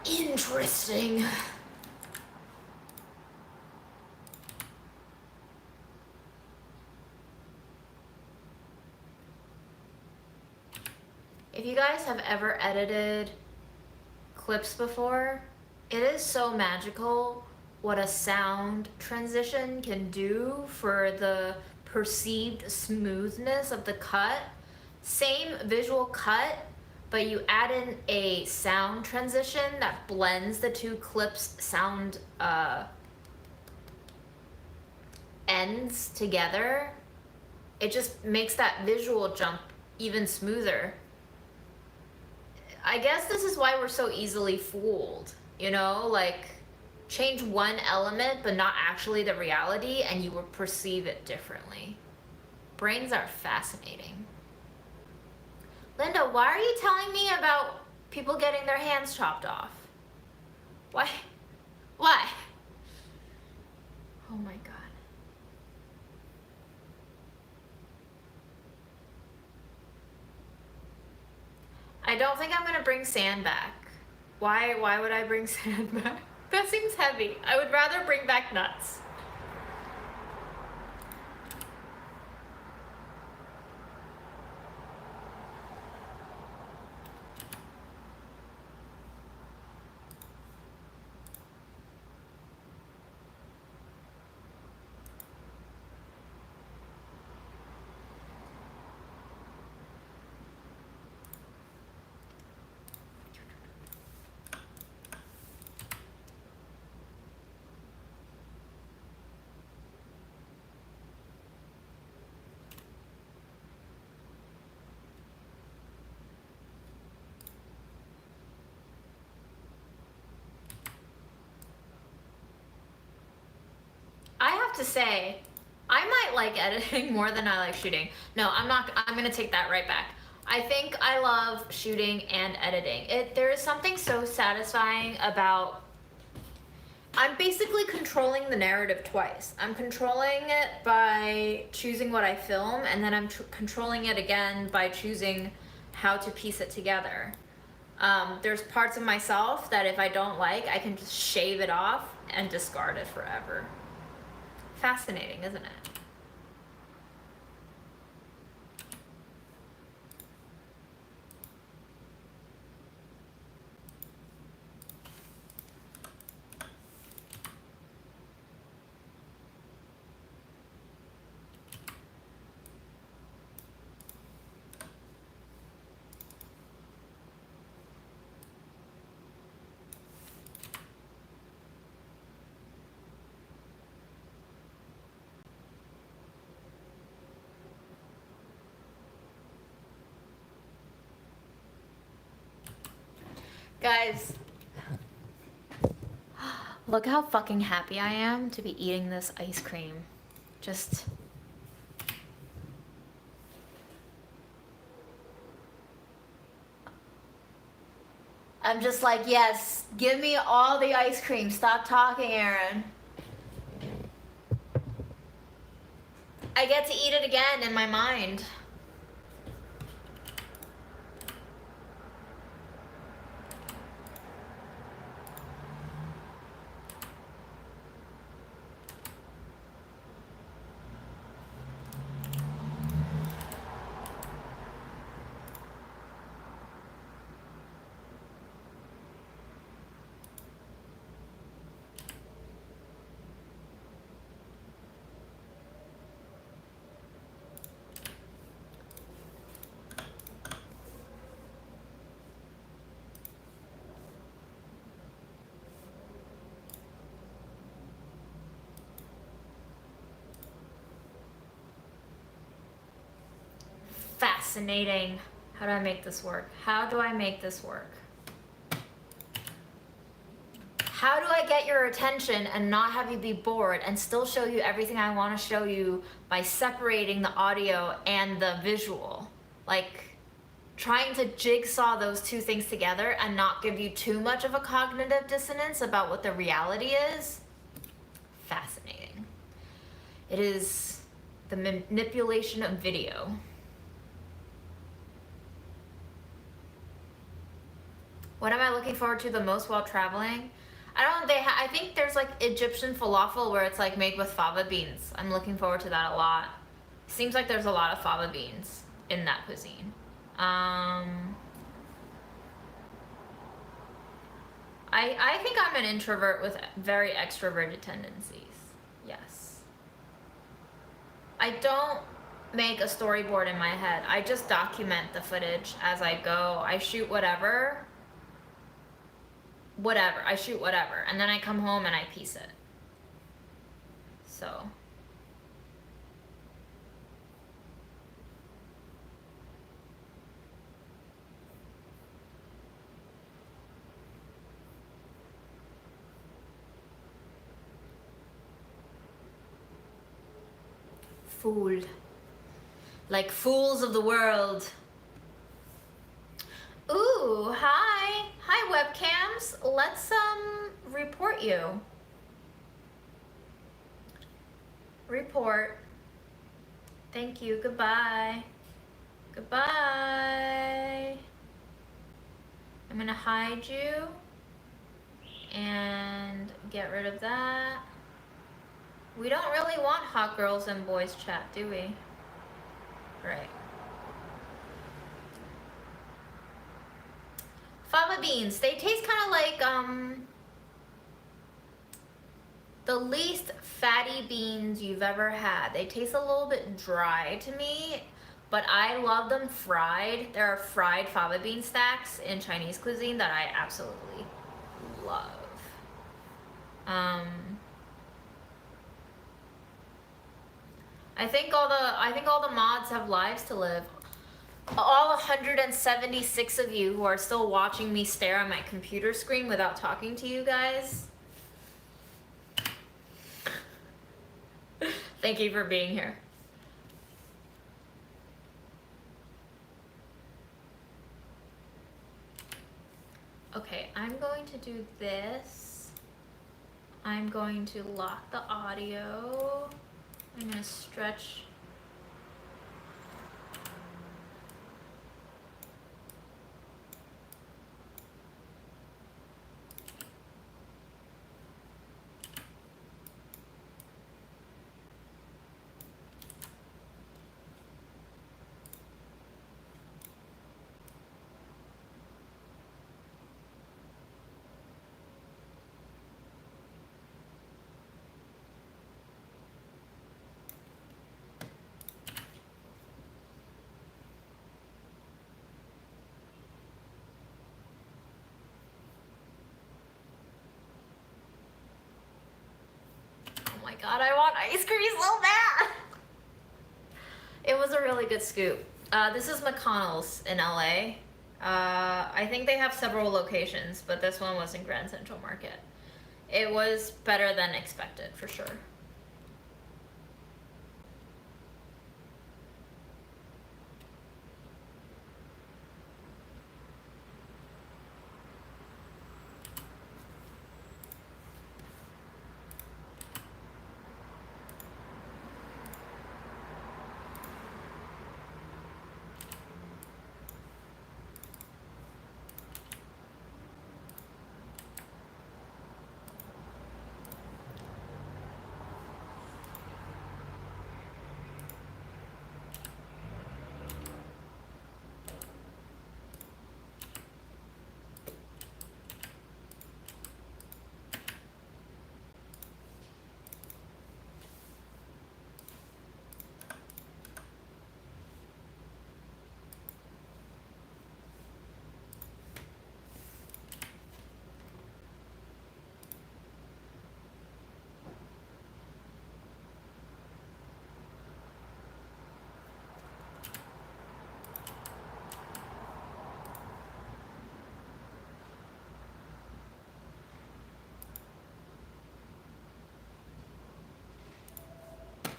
Interesting. If you guys have ever edited clips before, it is so magical what a sound transition can do for the perceived smoothness of the cut. Same visual cut, but you add in a sound transition that blends the two clips' sound ends together. It just makes that visual jump even smoother. I guess this is why we're so easily fooled, you know, like change one element but not actually the reality and you will perceive it differently. Brains are fascinating. Linda, why are you telling me about people getting their hands chopped off? Why? Why? Oh my God. I don't think I'm gonna bring sand back. Why would I bring sand back? That seems heavy. I would rather bring back nuts. I have to say, I might like editing more than I like shooting. No, I'm gonna take that right back. I think I love shooting and editing. There is something so satisfying about, I'm basically controlling the narrative twice. I'm controlling it by choosing what I film, and then I'm controlling it again by choosing how to piece it together. There's parts of myself that if I don't like, I can just shave it off and discard it forever. Fascinating, isn't it? Guys, look how fucking happy I am to be eating this ice cream. Just... I'm just like, yes, give me all the ice cream. Stop talking, Aaron. I get to eat it again in my mind. Fascinating. How do I make this work? How do I make this work? How do I get your attention and not have you be bored and still show you everything I want to show you by separating the audio and the visual? Like, trying to jigsaw those two things together and not give you too much of a cognitive dissonance about what the reality is. Fascinating. It is the manipulation of video. What am I looking forward to the most while traveling? I think there's like Egyptian falafel where it's like made with fava beans. I'm looking forward to that a lot. Seems like there's a lot of fava beans in that cuisine. I think I'm an introvert with very extroverted tendencies. Yes. I don't make a storyboard in my head. I just document the footage as I go. I shoot whatever. I shoot whatever. And then I come home and I piece it. So. Fooled. Like fools of the world. Ooh, hi. Hi, webcams. Let's report you. Report. Thank you. Goodbye. Goodbye. I'm gonna hide you and get rid of that. We don't really want hot girls and boys chat, do we? Right. Fava beans, they taste kind of like the least fatty beans you've ever had. They taste a little bit dry to me, but I love them fried. There are fried fava bean stacks in Chinese cuisine that I absolutely love. I think all the mods have lives to live. All 176 of you who are still watching me stare at my computer screen without talking to you guys. Thank you for being here. Okay, I'm going to do this. I'm going to lock the audio. I'm gonna stretch. Oh my god, I want ice cream so bad! It was a really good scoop. This is McConnell's in LA. I think they have several locations, but this one was in Grand Central Market. It was better than expected, for sure.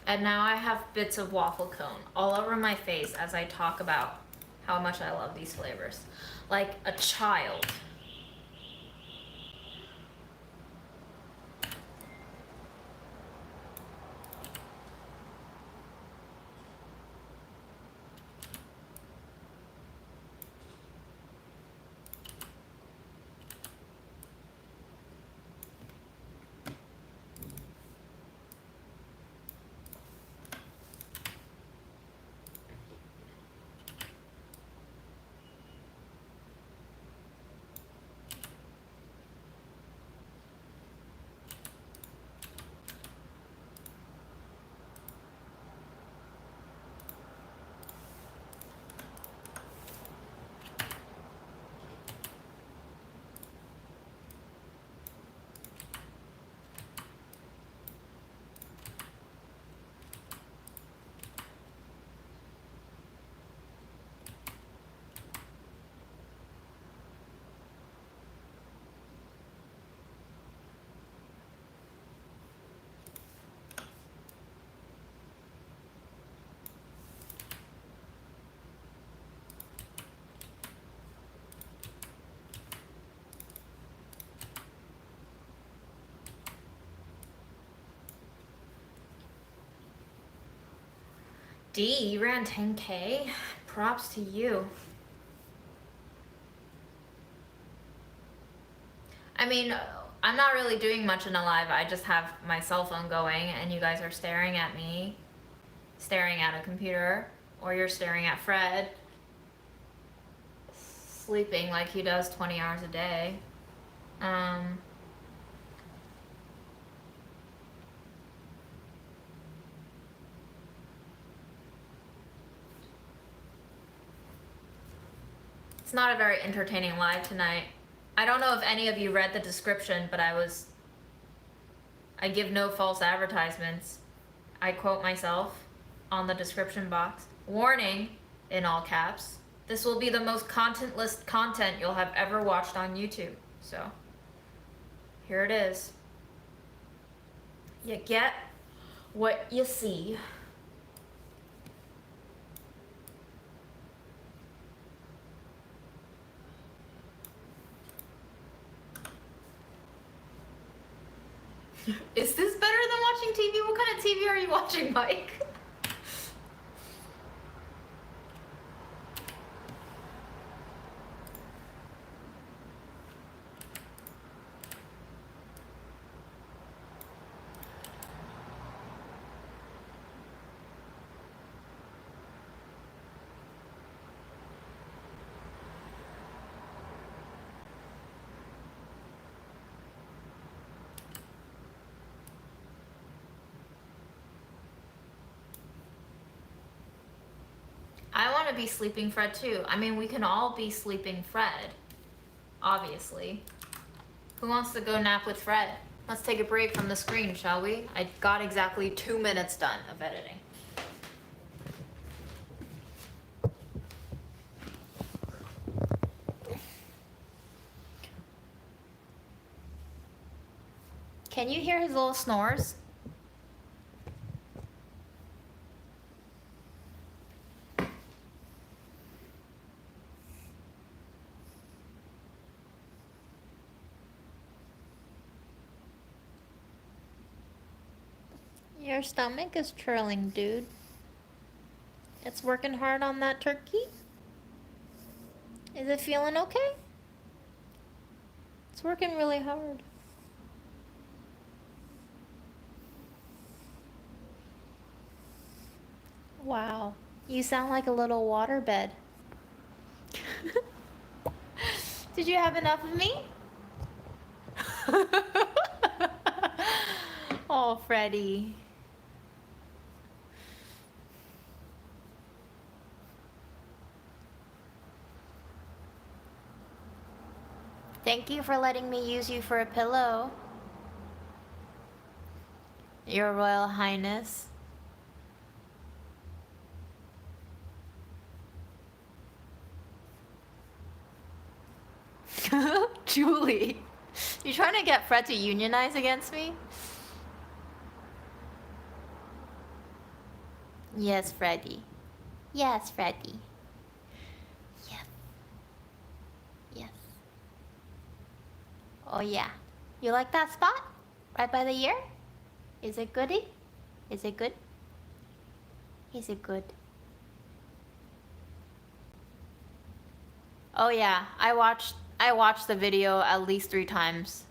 And now I have bits of waffle cone all over my face as I talk about how much I love these flavors. Like a child. D, you ran 10K? Props to you. I mean, I'm not really doing much in a live. I just have my cell phone going and you guys are staring at me, staring at a computer, or you're staring at Fred, sleeping like he does 20 hours a day. It's not a very entertaining live tonight. I don't know if any of you read the description, but I give no false advertisements. I quote myself on the description box. Warning, in all caps, this will be the most contentless content you'll have ever watched on YouTube. So, here it is. You get what you see. Is this better than watching TV? What kind of TV are you watching, Mike? I want to be sleeping Fred too. I mean, we can all be sleeping Fred, obviously. Who wants to go nap with Fred? Let's take a break from the screen, shall we? I got exactly 2 minutes done of editing. Can you hear his little snores? Your stomach is churling, dude. It's working hard on that turkey? Is it feeling okay? It's working really hard. Wow. You sound like a little waterbed. Did you have enough of me? Oh, Freddie. Thank you for letting me use you for a pillow, Your Royal Highness. Julie, you trying to get Fred to unionize against me? Yes, Freddy. Yes, Freddy. Yes. Yes. Oh yeah. You like that spot? Right by the ear? Is it goody? Is it good? Is it good? Oh yeah, I watched the video at least 3 times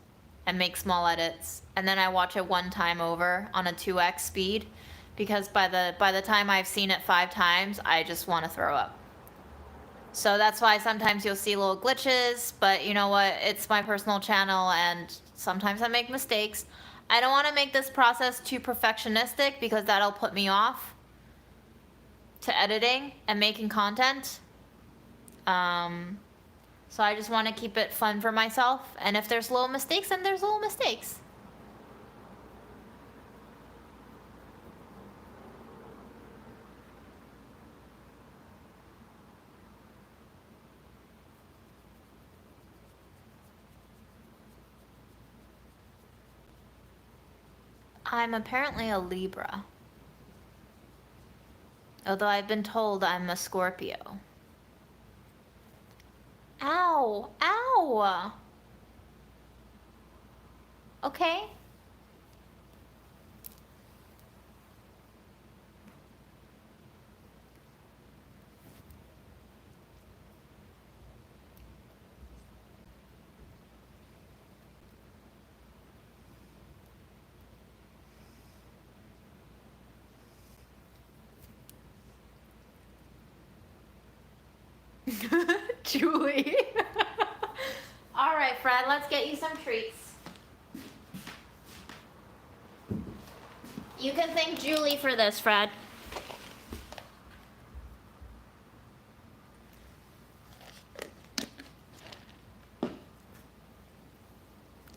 and make small edits, and then I watch it one time over on a 2x speed because by the time I've seen it 5 times, I just want to throw up. So that's why sometimes you'll see little glitches, but you know what? It's my personal channel and sometimes I make mistakes. I don't want to make this process too perfectionistic because that'll put me off to editing and making content. So I just want to keep it fun for myself, and if there's little mistakes, then there's little mistakes. I'm apparently a Libra, although I've been told I'm a Scorpio. Ow! Ow! Okay. Julie. All right, Fred, let's get you some treats. You can thank Julie for this, Fred.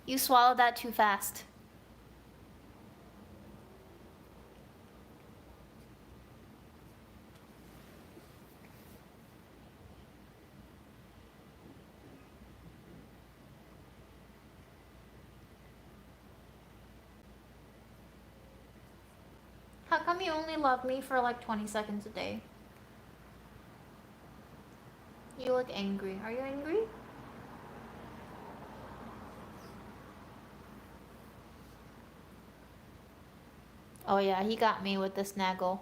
You swallowed that too fast. How come you only love me for like 20 seconds a day? You look angry. Are you angry? Oh yeah, he got me with the snaggle.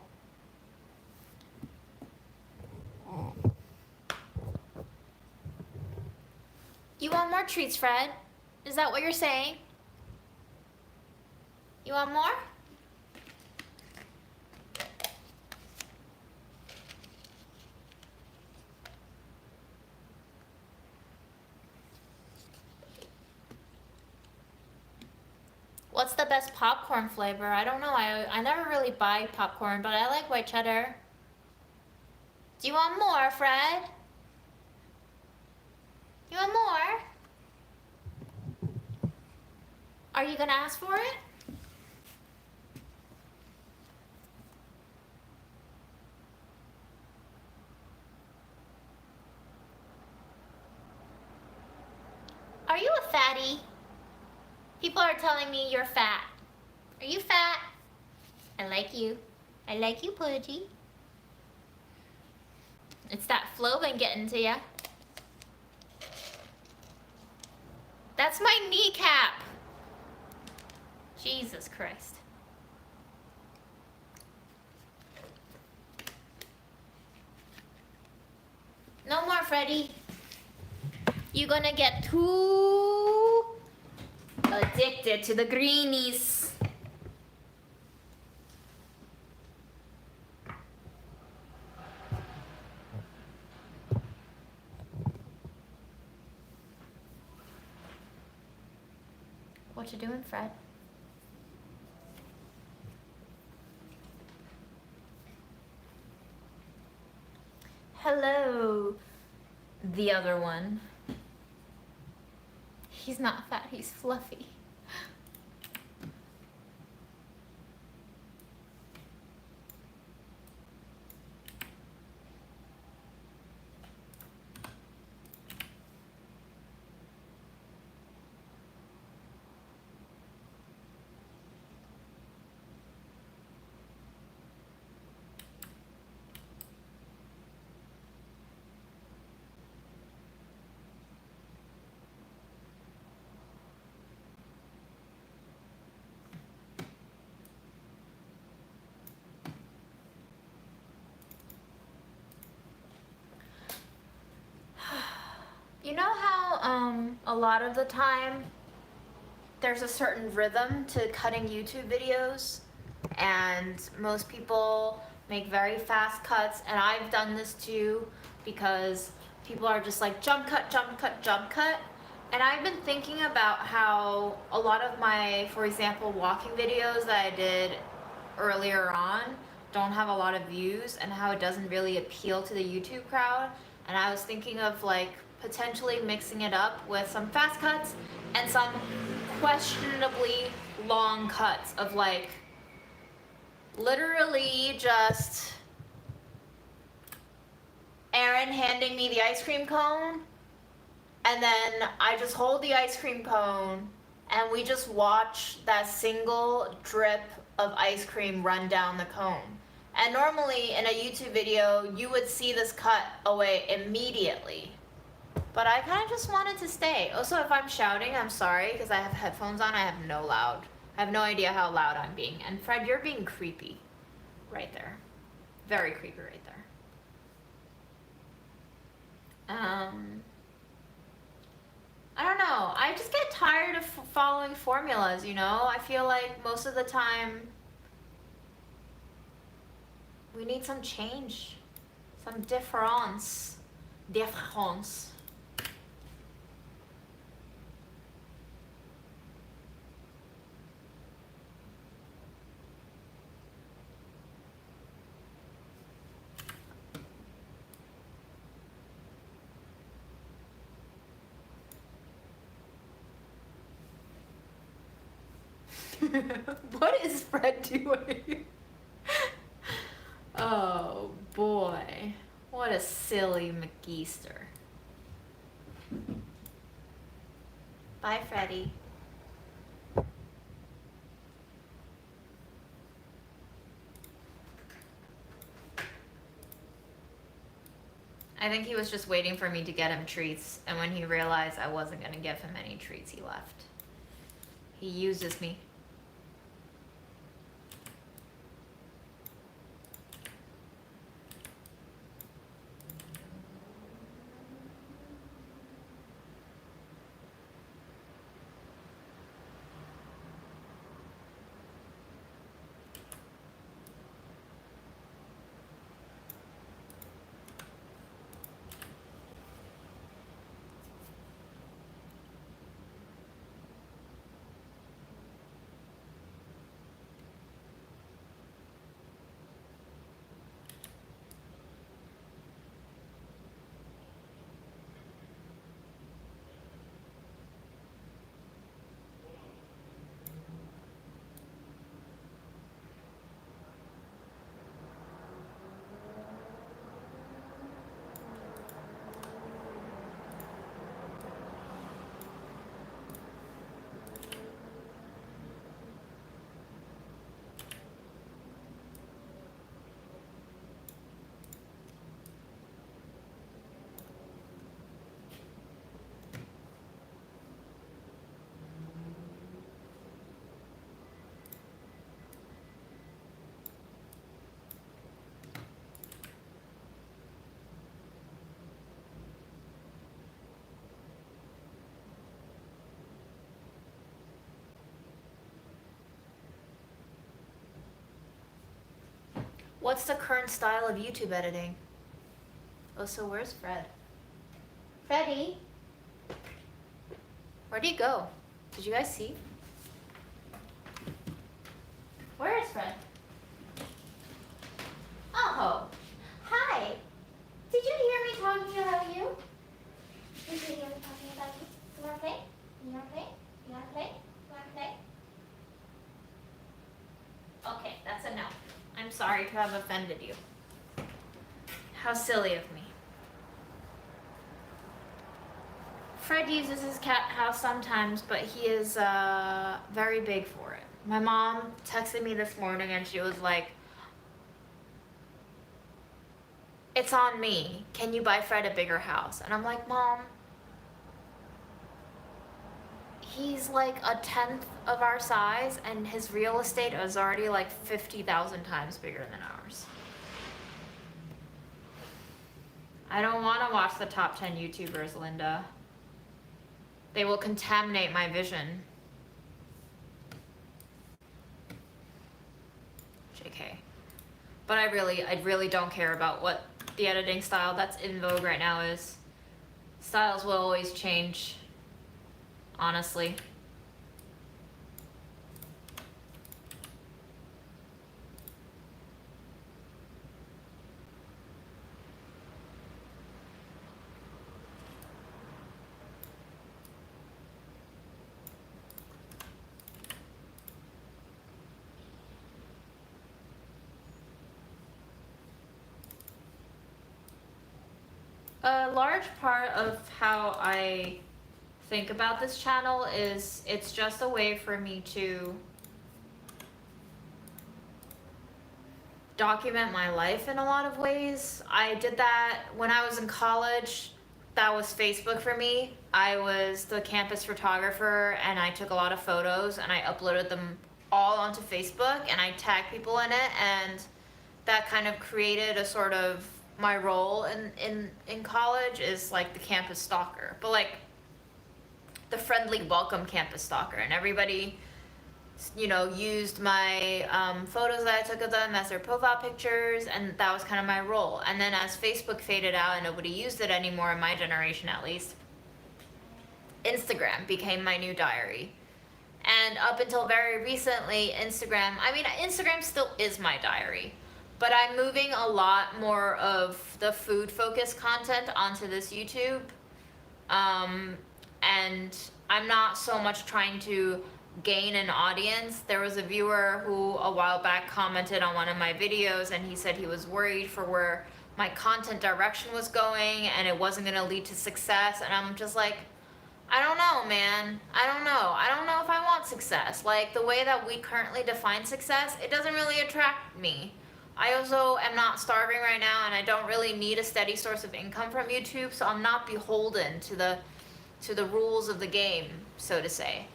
You want more treats, Fred? Is that what you're saying? You want more? What's the best popcorn flavor? I don't know. I never really buy popcorn, but I like white cheddar. Do you want more, Fred? You want more? Are you gonna ask for it? Are you a fatty? People are telling me you're fat. Are you fat? I like you. I like you, Pudgy. It's that flow been getting to ya. That's my kneecap. Jesus Christ. No more, Freddy. You're gonna get too addicted to the greenies. What you doing, Fred? Hello, the other one. He's not fat, he's fluffy. You know how a lot of the time there's a certain rhythm to cutting YouTube videos, and most people make very fast cuts, and I've done this too because people are just like jump cut, jump cut, jump cut. And I've been thinking about how a lot of my, for example, walking videos that I did earlier on don't have a lot of views, and how it doesn't really appeal to the YouTube crowd. And I was thinking of like potentially mixing it up with some fast cuts and some questionably long cuts of like literally just Aaron handing me the ice cream cone, and then I just hold the ice cream cone and we just watch that single drip of ice cream run down the cone. And normally in a YouTube video, you would see this cut away immediately. But I kind of just wanted to stay. Also, if I'm shouting, I'm sorry, because I have headphones on. I have I have no idea how loud I'm being. And Fred, you're being creepy right there. Very creepy right there. I don't know. I just get tired of following formulas, you know? I feel like most of the time we need some change, some difference. Difference. What is Fred doing? Oh boy, what a silly McGeester. Bye, Freddy. I think he was just waiting for me to get him treats, and when he realized I wasn't gonna give him any treats, he left. He uses me. What's the current style of YouTube editing? Oh, so where's Fred? Freddy? Where'd he go? Did you guys see? Where is Fred? Oh, hi. Did you hear me talking about you? Did you hear me talking about you? You wanna play? You wanna play? You wanna play? You wanna play? Okay, that's a no. I'm sorry to have offended you. How silly of me. Fred uses his cat house sometimes, but he is very big for it. My mom texted me this morning and she was like, "It's on me. Can you buy Fred a bigger house?" And I'm like, "Mom, he's like a 10th of our size, and his real estate is already like 50,000 times bigger than ours." I don't want to watch the top 10 YouTubers, Linda. They will contaminate my vision. JK. But I really don't care about what the editing style that's in vogue right now is. Styles will always change, honestly. A large part of how I think about this channel is it's just a way for me to document my life in a lot of ways. I did that when I was in college. That was Facebook for me. I was the campus photographer and I took a lot of photos and I uploaded them all onto Facebook and I tagged people in it, and that kind of created a sort of my role in college is like the campus stalker, but like the friendly welcome campus stalker, and everybody, you know, used my photos that I took of them as their profile pictures, and that was kind of my role. And then as Facebook faded out and nobody used it anymore, in my generation at least, Instagram became my new diary. And up until very recently, Instagram still is my diary, but I'm moving a lot more of the food-focused content onto this YouTube. And I'm not so much trying to gain an audience. There was a viewer who a while back commented on one of my videos and he said he was worried for where my content direction was going and it wasn't going to lead to success. And I'm just like, I don't know, man. I don't know if I want success. Like, the way that we currently define success, it doesn't really attract me. I also am not starving right now, and I don't really need a steady source of income from YouTube, so I'm not beholden to the rules of the game, so to say.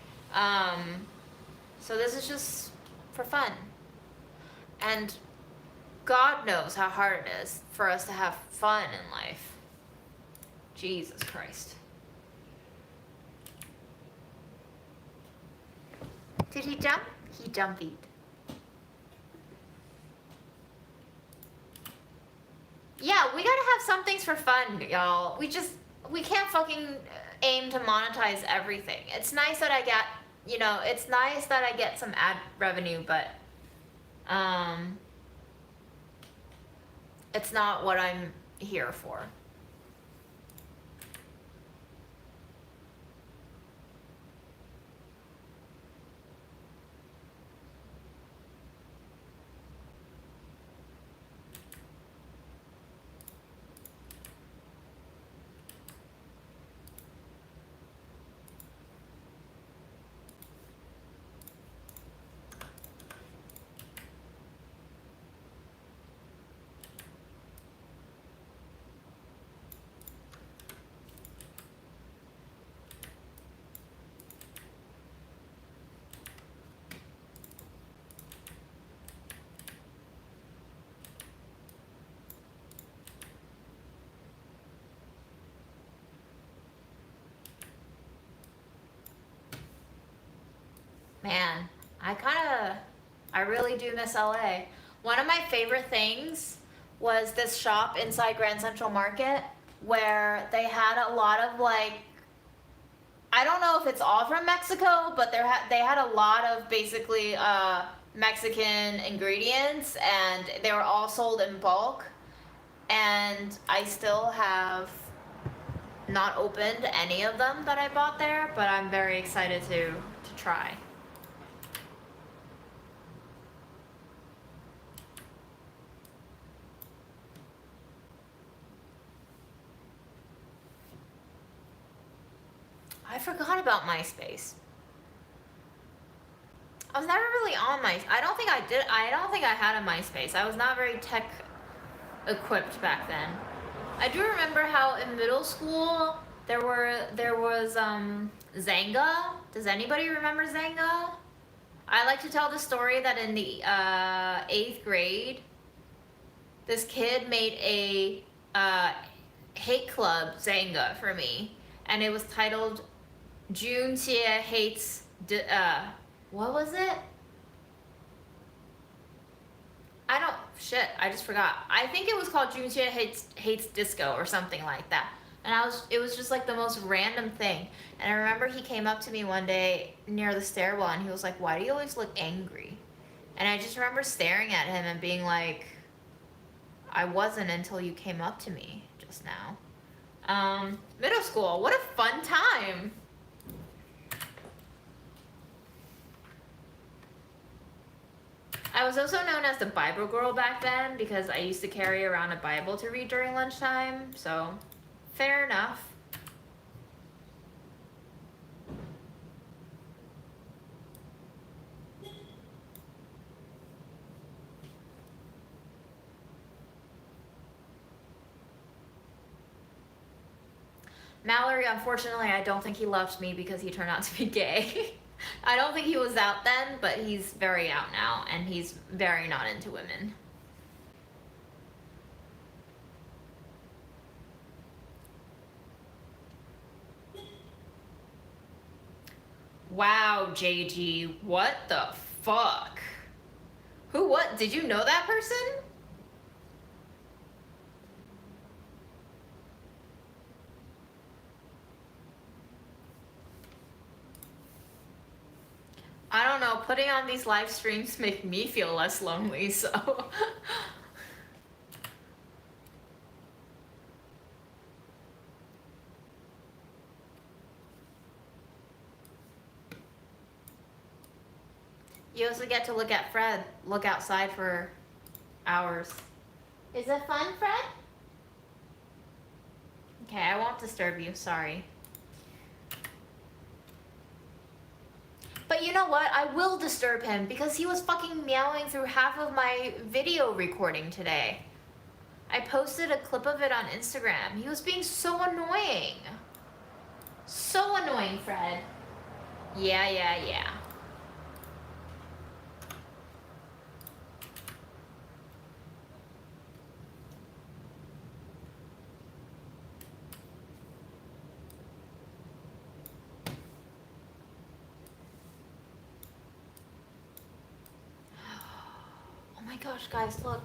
So this is just for fun. And God knows how hard it is for us to have fun in life. Jesus Christ. Did he jump? He jumped. Yeah, we gotta have some things for fun, y'all. We can't fucking aim to monetize everything. It's nice that I get, it's nice that I get some ad revenue, but it's not what I'm here for. Man, I really do miss LA. One of my favorite things was this shop inside Grand Central Market where they had a lot of, like, I don't know if it's all from Mexico, but they had a lot of basically Mexican ingredients, and they were all sold in bulk. And I still have not opened any of them that I bought there, but I'm very excited to try. I forgot about MySpace. I was never really on I don't think I had a MySpace. I was not very tech equipped back then. I do remember how in middle school there was Zanga. Does anybody remember Zanga? I like to tell the story that in the 8th grade, this kid made a hate club Zanga for me, and it was titled June Chia hates, what was it? I just forgot. I think it was called June Chia hates disco or something like that. And it was just like the most random thing. And I remember he came up to me one day near the stairwell and he was like, "Why do you always look angry?" And I just remember staring at him and being like, "I wasn't until you came up to me just now." Middle school, what a fun time. I was also known as the Bible girl back then because I used to carry around a Bible to read during lunchtime, so fair enough. Mallory, unfortunately, I don't think he loved me because he turned out to be gay. I don't think he was out then, but he's very out now, and he's very not into women. Wow, JG, what the fuck? What? Did you know that person? I don't know, putting on these live streams make me feel less lonely, so. You also get to look at Fred, look outside for hours. Is it fun, Fred? Okay, I won't disturb you, sorry. But you know what? I will disturb him because he was fucking meowing through half of my video recording today. I posted a clip of it on Instagram. He was being so annoying. So annoying, Fred. Yeah. Oh my gosh, guys, look.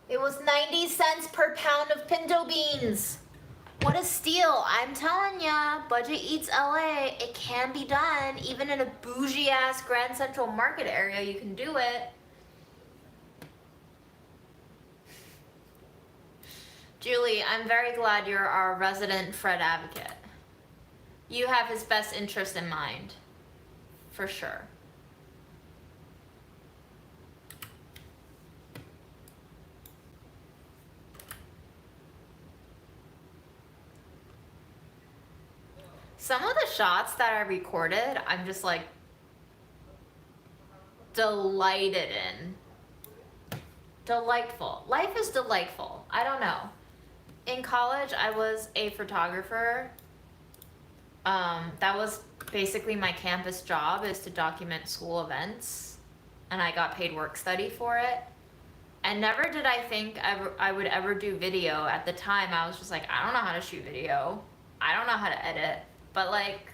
It was 90 cents per pound of pinto beans. What a steal. I'm telling ya, Budget Eats LA, it can be done. Even in a bougie ass Grand Central Market area, you can do it. Julie, I'm very glad you're our resident Fred advocate. You have his best interest in mind, for sure. Some of the shots that I recorded, I'm just like delighted in. Delightful. Life is delightful. I don't know. In college, I was a photographer. That was basically my campus job, is to document school events, and I got paid work study for it. And never did I think I would ever do video. At the time, I was just like, I don't know how to shoot video. I don't know how to edit. But like,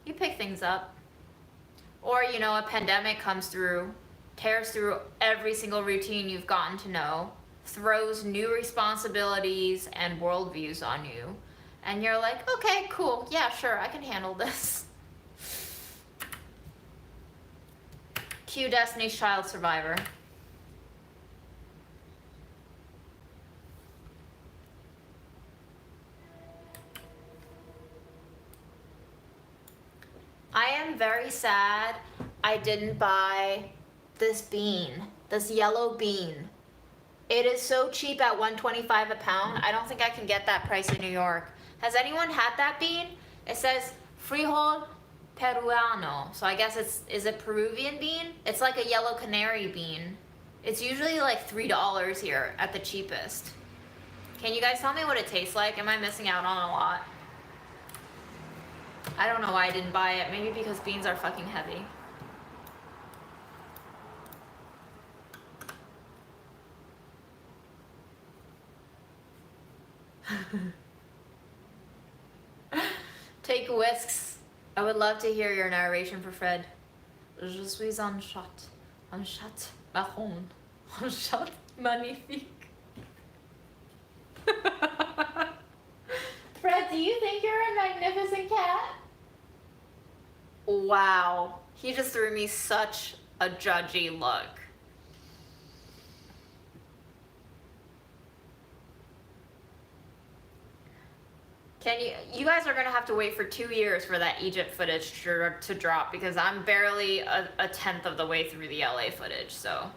you pick things up. Or, you know, a pandemic comes through, tears through every single routine you've gotten to know, throws new responsibilities and worldviews on you. And you're like, okay, cool, yeah, sure, I can handle this. Cue Destiny's Child Survivor. I am very sad I didn't buy this bean, this yellow bean. It is so cheap at $1.25 a pound. I don't think I can get that price in New York. Has anyone had that bean? It says Friiiidaaaayyy peruano. So I guess is it Peruvian bean? It's like a yellow canary bean. It's usually like $3 here at the cheapest. Can you guys tell me what it tastes like? Am I missing out on a lot? I don't know why I didn't buy it. Maybe because beans are fucking heavy. Fake whisks. I would love to hear your narration for Fred. Je suis un chat marron, un chat magnifique. Fred, do you think you're a magnificent cat? Wow, he just threw me such a judgy look. You guys are gonna have to wait for 2 years for that Egypt footage to drop, because I'm barely a tenth of the way through the LA footage, so.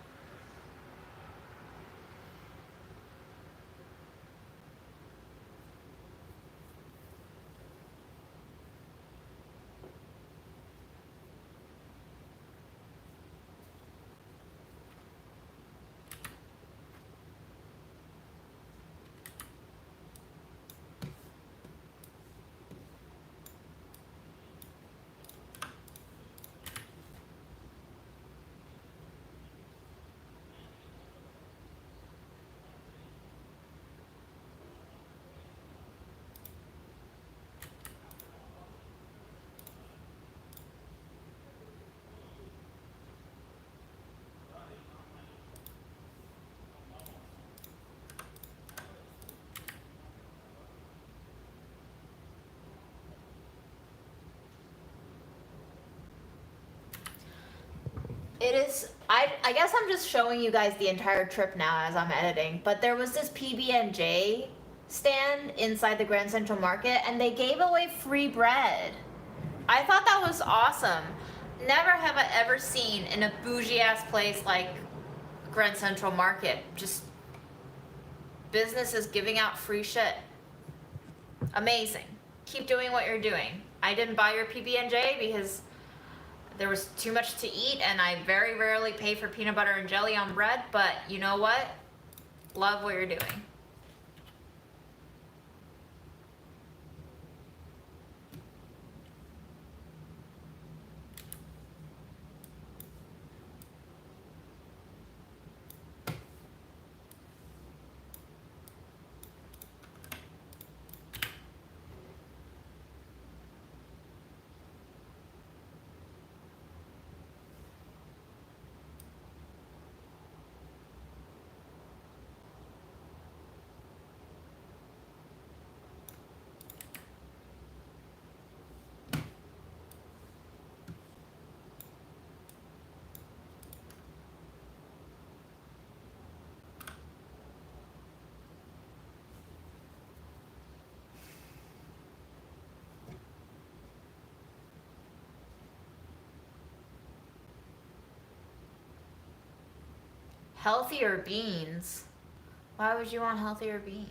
It is, I guess I'm just showing you guys the entire trip now as I'm editing, but there was this PB&J stand inside the Grand Central Market, and they gave away free bread. I thought that was awesome. Never have I ever seen in a bougie ass place like Grand Central Market, just businesses giving out free shit. Amazing. Keep doing what you're doing. I didn't buy your PB&J because there was too much to eat, and I very rarely pay for peanut butter and jelly on bread, but you know what? Love what you're doing. Healthier beans? Why would you want healthier beans?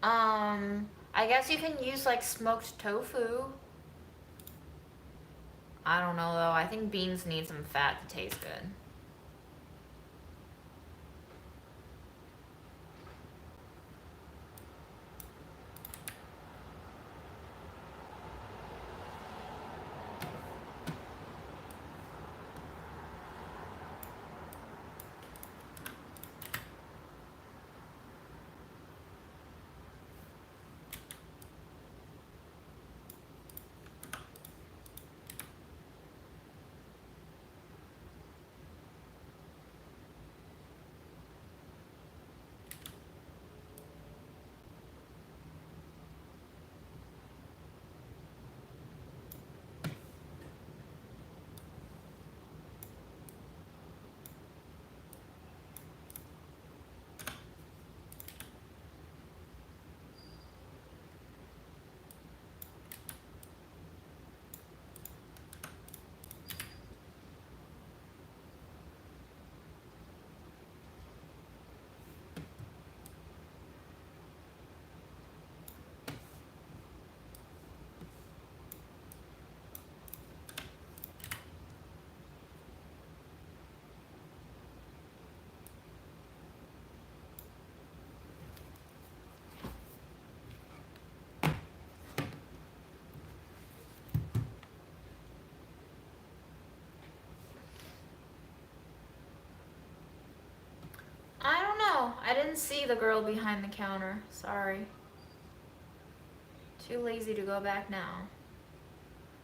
I guess you can use like smoked tofu. I don't know though, I think beans need some fat to taste good. I don't know. I didn't see the girl behind the counter. Sorry. Too lazy to go back now.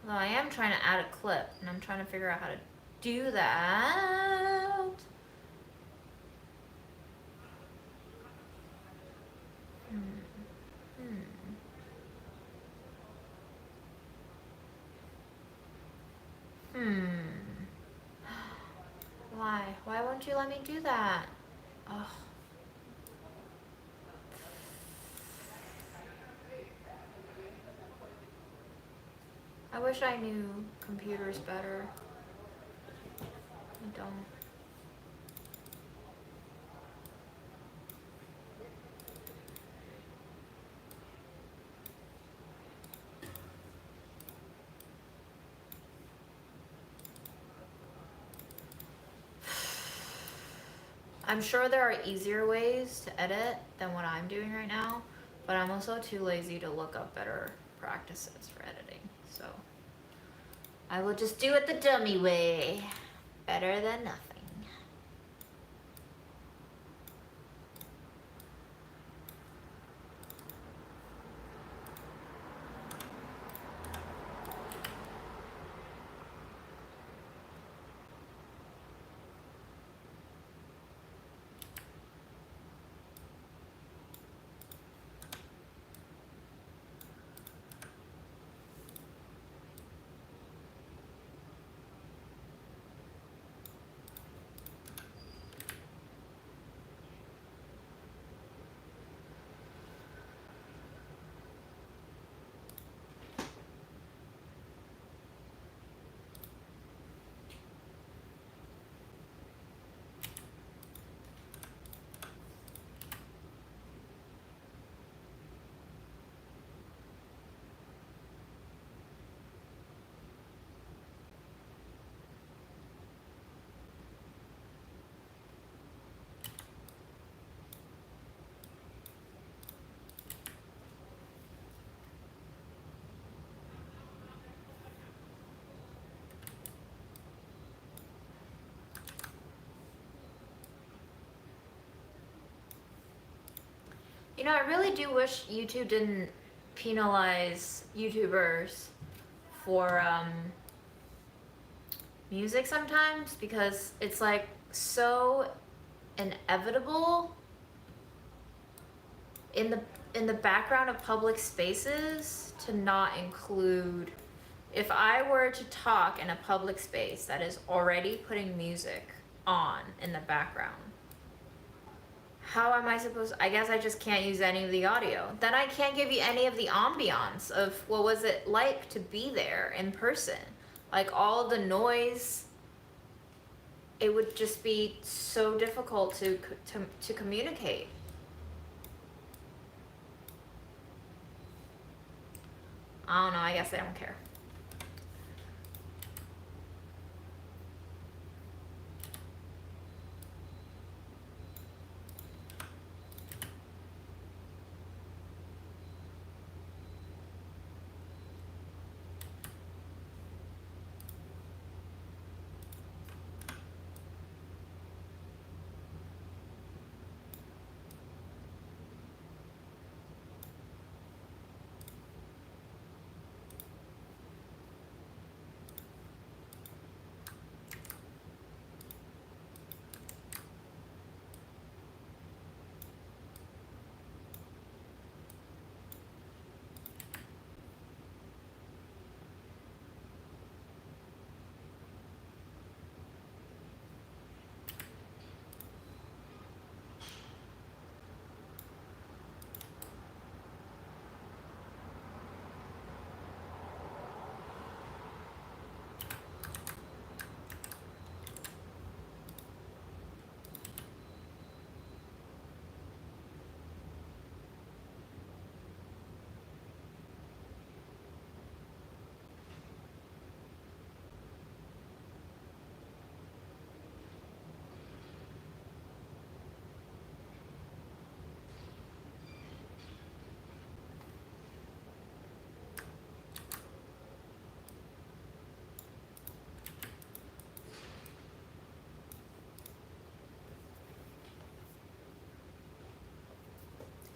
Though I am trying to add a clip, and I'm trying to figure out how to do that. Why? Why won't you let me do that? Ugh. I wish I knew computers better. I don't. I'm sure there are easier ways to edit than what I'm doing right now, but I'm also too lazy to look up better practices for editing. So I will just do it the dummy way. Better than nothing. You know, I really do wish YouTube didn't penalize YouTubers for music sometimes, because it's like so inevitable in the background of public spaces to not include. If I were to talk in a public space that is already putting music on in the background, how am I supposed, I guess I just can't use any of the audio. Then I can't give you any of the ambiance of what was it like to be there in person. Like all the noise, it would just be so difficult to communicate. I don't know, I guess they don't care.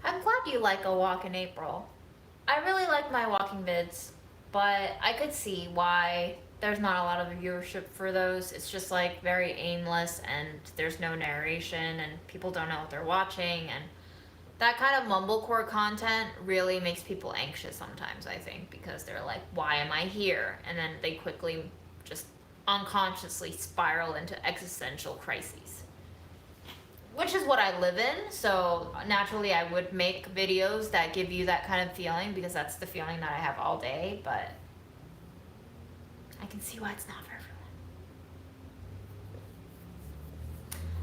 I'm glad you like a walk in April. I really like my walking vids. but I could see why there's not a lot of viewership for those. It's just like very aimless and there's no narration and people don't know what they're watching, and that kind of mumblecore content really makes people anxious sometimes, I think, because they're like, why am I here? And then they quickly just unconsciously spiral into existential crises. Which is what I live in, so naturally I would make videos that give you that kind of feeling because that's the feeling that I have all day, but I can see why it's not for everyone.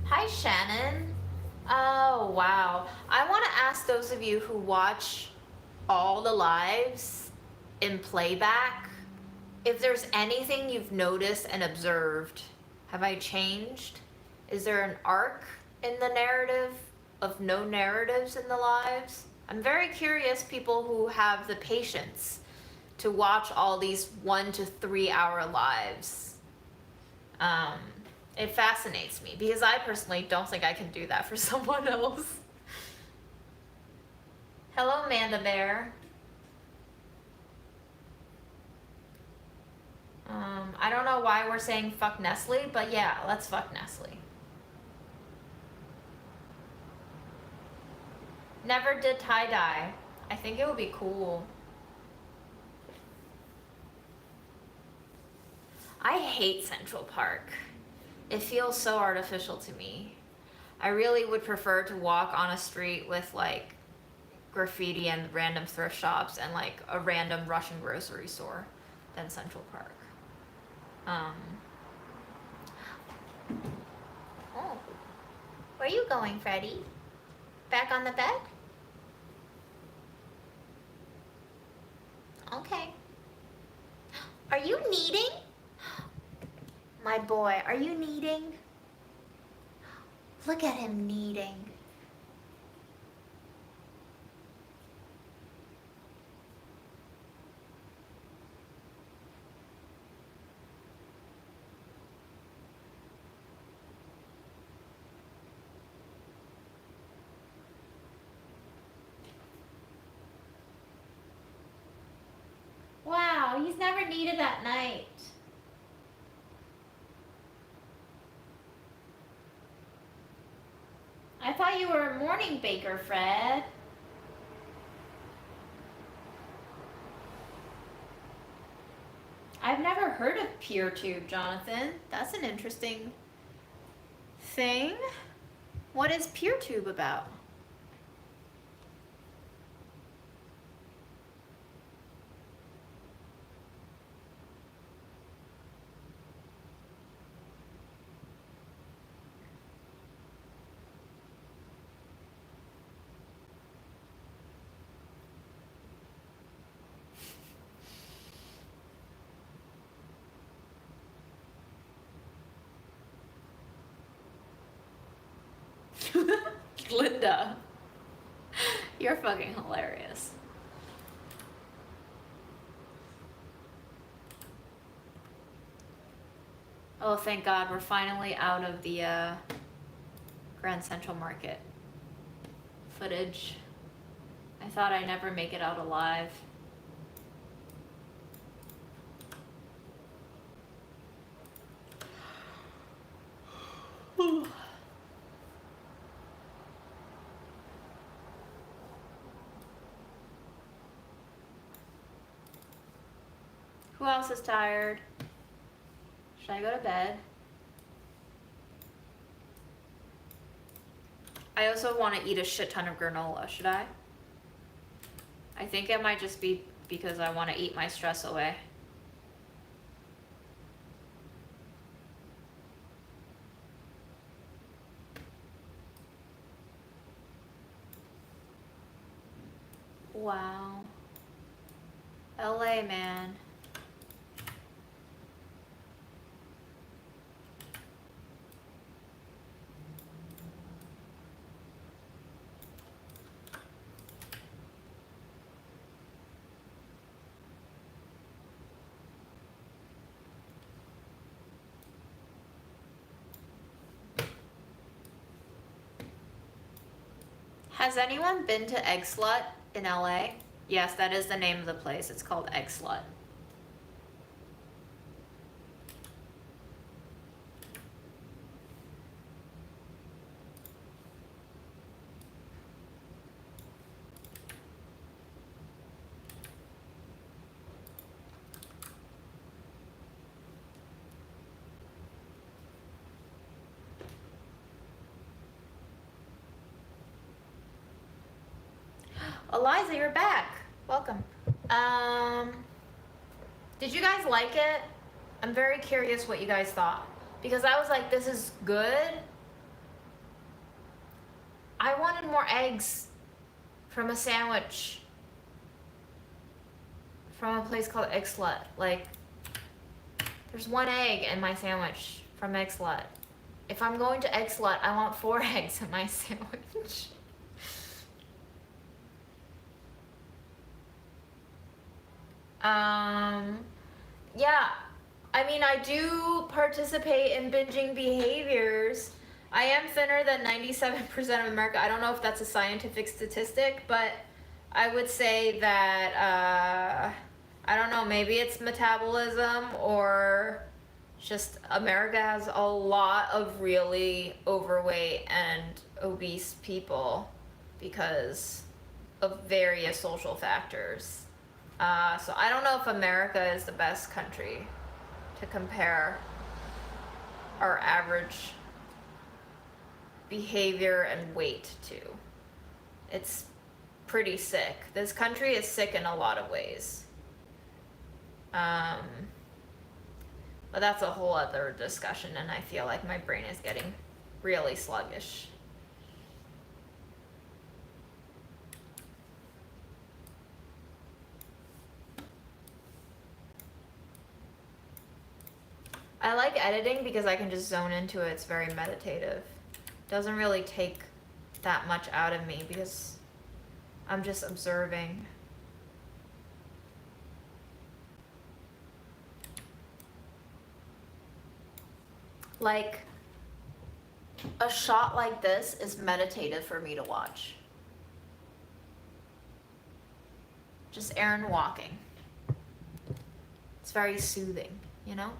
Hi, Shannon. Oh, wow. I want to ask those of you who watch all the lives in playback if there's anything you've noticed and observed. Have I changed? Is there an arc in the narrative of no narratives in the lives? I'm very curious, people who have the patience to watch all these 1 to 3 hour lives. It fascinates me because I personally don't think I can do that for someone else. Hello, Amanda Bear. I don't know why we're saying fuck Nestle, but yeah, let's fuck Nestle. Never did tie-dye. I think it would be cool. I hate Central Park. It feels so artificial to me. I really would prefer to walk on a street with like graffiti and random thrift shops and like a random Russian grocery store than Central Park. Oh, where are you going, Freddie? Back on the bed? Okay. Are you kneading? My boy, are you kneading? Look at him kneading. Wow, he's never kneaded at night. I thought you were a morning baker, Fred. I've never heard of PeerTube, Jonathan. That's an interesting thing. What is PeerTube about? Linda, you're fucking hilarious. Oh, thank God, we're finally out of the Grand Central Market footage. I thought I'd never make it out alive. Who else is tired? Should I go to bed? I also want to eat a shit ton of granola. Should I? I think it might just be because I want to eat my stress away. Wow. LA, man. Has anyone been to Egg Slut in LA? Yes, that is the name of the place. It's called Egg Slut. Eliza, you're back. Welcome. Did you guys like it? I'm very curious what you guys thought. Because I was like, this is good. I wanted more eggs from a sandwich from a place called Egg Slut. Like, there's 1 egg in my sandwich from Egg Slut. If I'm going to Egg Slut, I want 4 eggs in my sandwich. Yeah, I mean, I do participate in binging behaviors. I am thinner than 97% of America. I don't know if that's a scientific statistic, but I would say that, I don't know, maybe it's metabolism or just America has a lot of really overweight and obese people because of various social factors. So I don't know if America is the best country to compare our average behavior and weight to. It's pretty sick. This country is sick in a lot of ways. But that's a whole other discussion, and I feel like my brain is getting really sluggish. I like editing because I can just zone into it. It's very meditative. Doesn't really take that much out of me because I'm just observing. Like, a shot like this is meditative for me to watch. Just Aaron walking. It's very soothing, you know?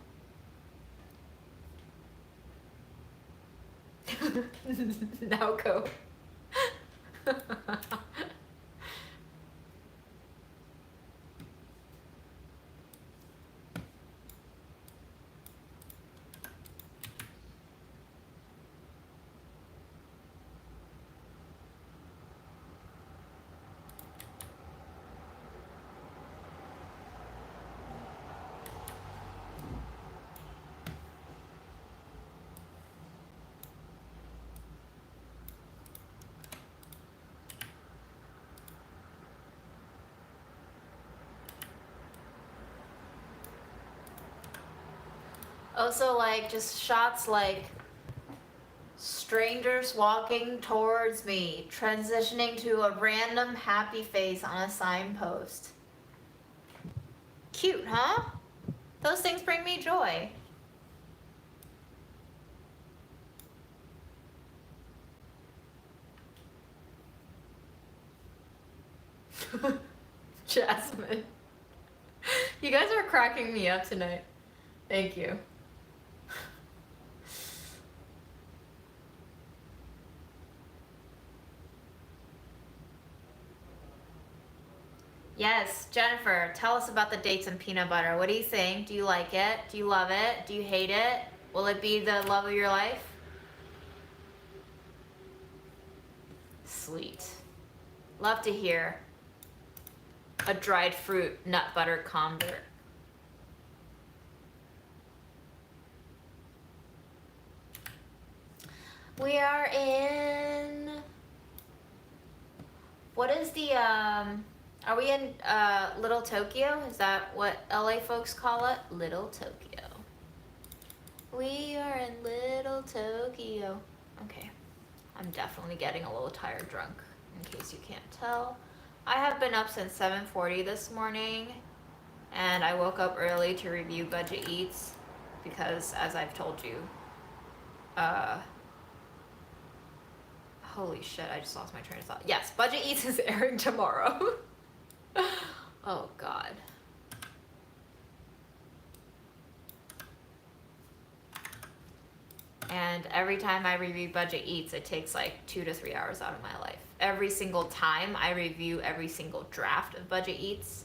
Now go. Also, like, just shots like strangers walking towards me, transitioning to a random happy face on a signpost. Cute, huh? Those things bring me joy. Jasmine. You guys are cracking me up tonight. Thank you. Yes, Jennifer, tell us about the dates and peanut butter. What do you think? Do you like it? Do you love it? Do you hate it? Will it be the love of your life? Sweet. Love to hear a dried fruit nut butter convert. We are in, what is the, are we in Little Tokyo? Is that what LA folks call it? Little Tokyo. We are in Little Tokyo. Okay, I'm definitely getting a little tired drunk, in case you can't tell. I have been up since 7:40 this morning, and I woke up early to review Budget Eats, because as I've told you, holy shit, I just lost my train of thought. Yes, Budget Eats is airing tomorrow. Oh God. And every time I review Budget Eats, it takes like 2 to 3 hours out of my life. Every single time I review every single draft of Budget Eats.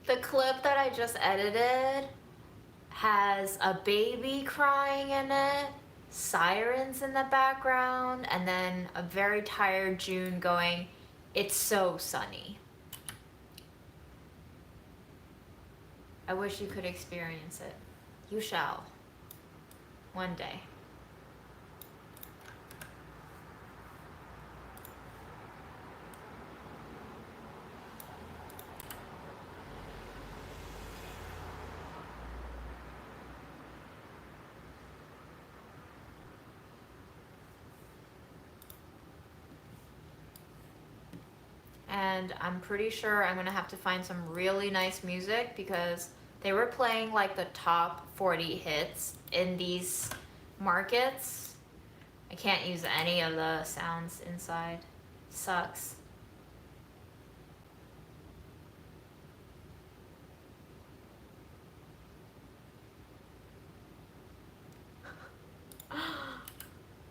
The clip that I just edited has a baby crying in it, sirens in the background, and then a very tired June going, "It's so sunny." I wish you could experience it. You shall. One day. And I'm pretty sure I'm gonna have to find some really nice music because they were playing like the top 40 hits in these markets. I can't use any of the sounds inside. Sucks.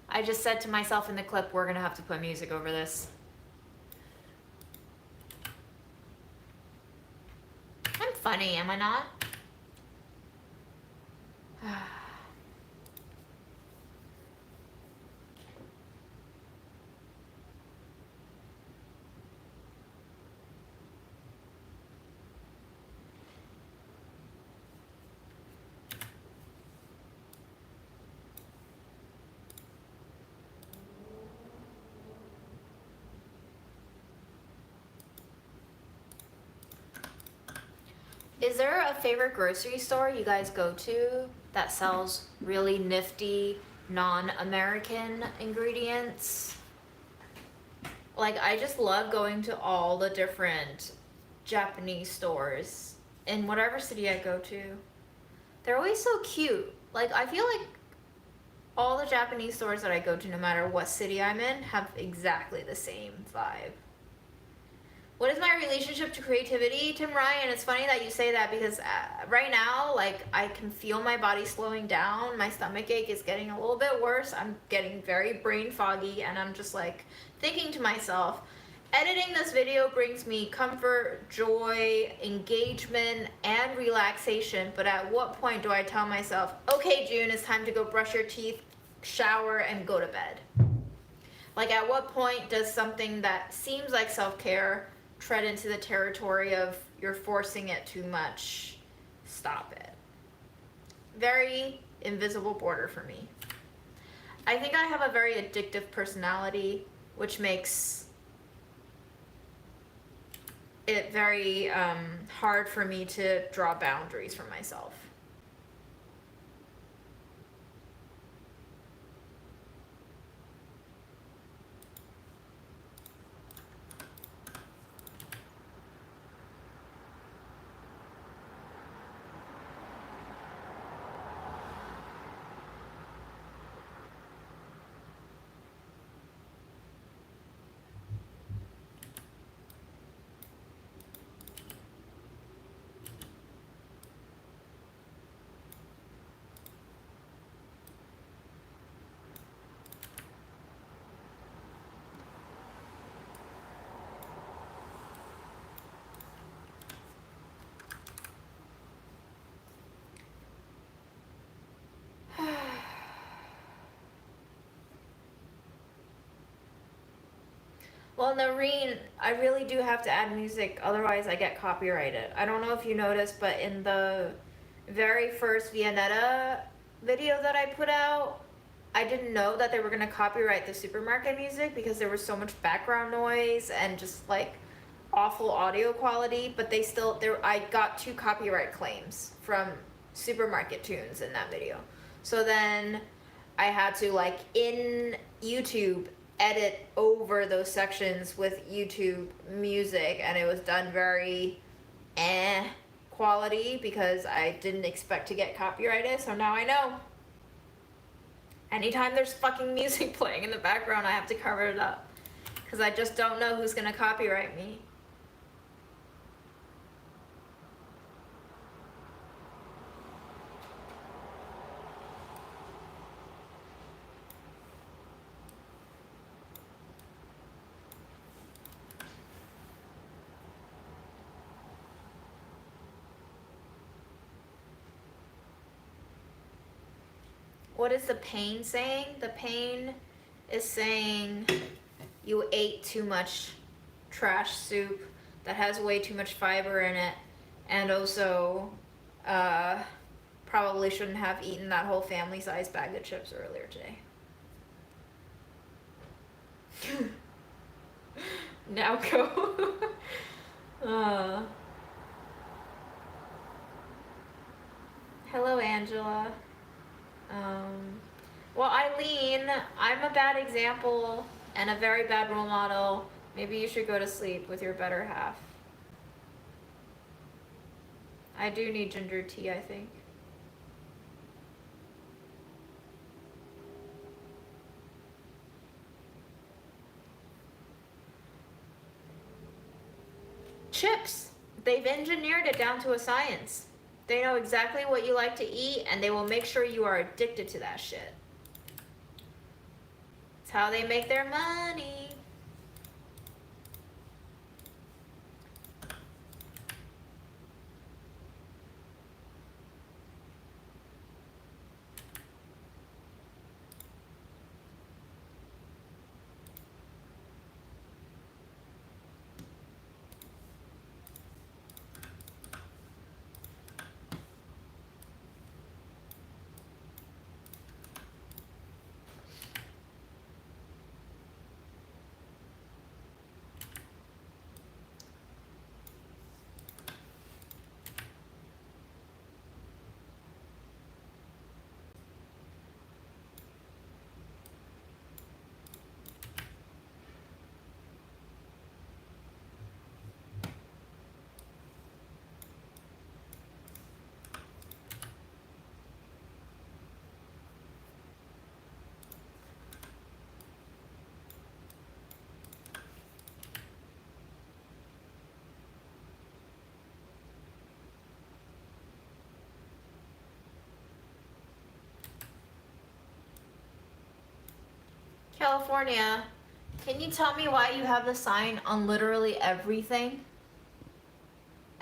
I just said to myself in the clip, we're gonna have to put music over this. I'm funny, am I not? Is there a favorite grocery store you guys go to that sells really nifty non-American ingredients? Like, I just love going to all the different Japanese stores in whatever city I go to. They're always so cute. Like, I feel like all the Japanese stores that I go to, no matter what city I'm in, have exactly the same vibe. What is my relationship to creativity, Tim Ryan? It's funny that you say that because right now, like, I can feel my body slowing down. My stomach ache is getting a little bit worse. I'm getting very brain foggy, and I'm just like thinking to myself, editing this video brings me comfort, joy, engagement, and relaxation. But at what point do I tell myself, okay, June, it's time to go brush your teeth, shower, and go to bed? Like, at what point does something that seems like self-care tread into the territory of you're forcing it too much? Stop it. Very invisible border for me. I think I have a very addictive personality, which makes it very hard for me to draw boundaries for myself. Well, Noreen, I really do have to add music, otherwise I get copyrighted. I don't know if you noticed, but in the very first Viennetta video that I put out, I didn't know that they were gonna copyright the supermarket music because there was so much background noise and just like awful audio quality, but I got 2 copyright claims from supermarket tunes in that video. So then I had to, like, in YouTube, edit over those sections with YouTube music, and it was done very quality because I didn't expect to get copyrighted, so now I know. Anytime there's fucking music playing in the background, I have to cover it up because I just don't know who's gonna copyright me. What is the pain saying? The pain is saying you ate too much trash soup that has way too much fiber in it, and also probably shouldn't have eaten that whole family-sized bag of chips earlier today. Now go. Hello, Angela. Well, Eileen, I'm a bad example and a very bad role model. Maybe you should go to sleep with your better half. I do need ginger tea, I think. Chips. They've engineered it down to a science. They know exactly what you like to eat, and they will make sure you are addicted to that shit. It's how they make their money. California, can you tell me why you have the sign on literally everything?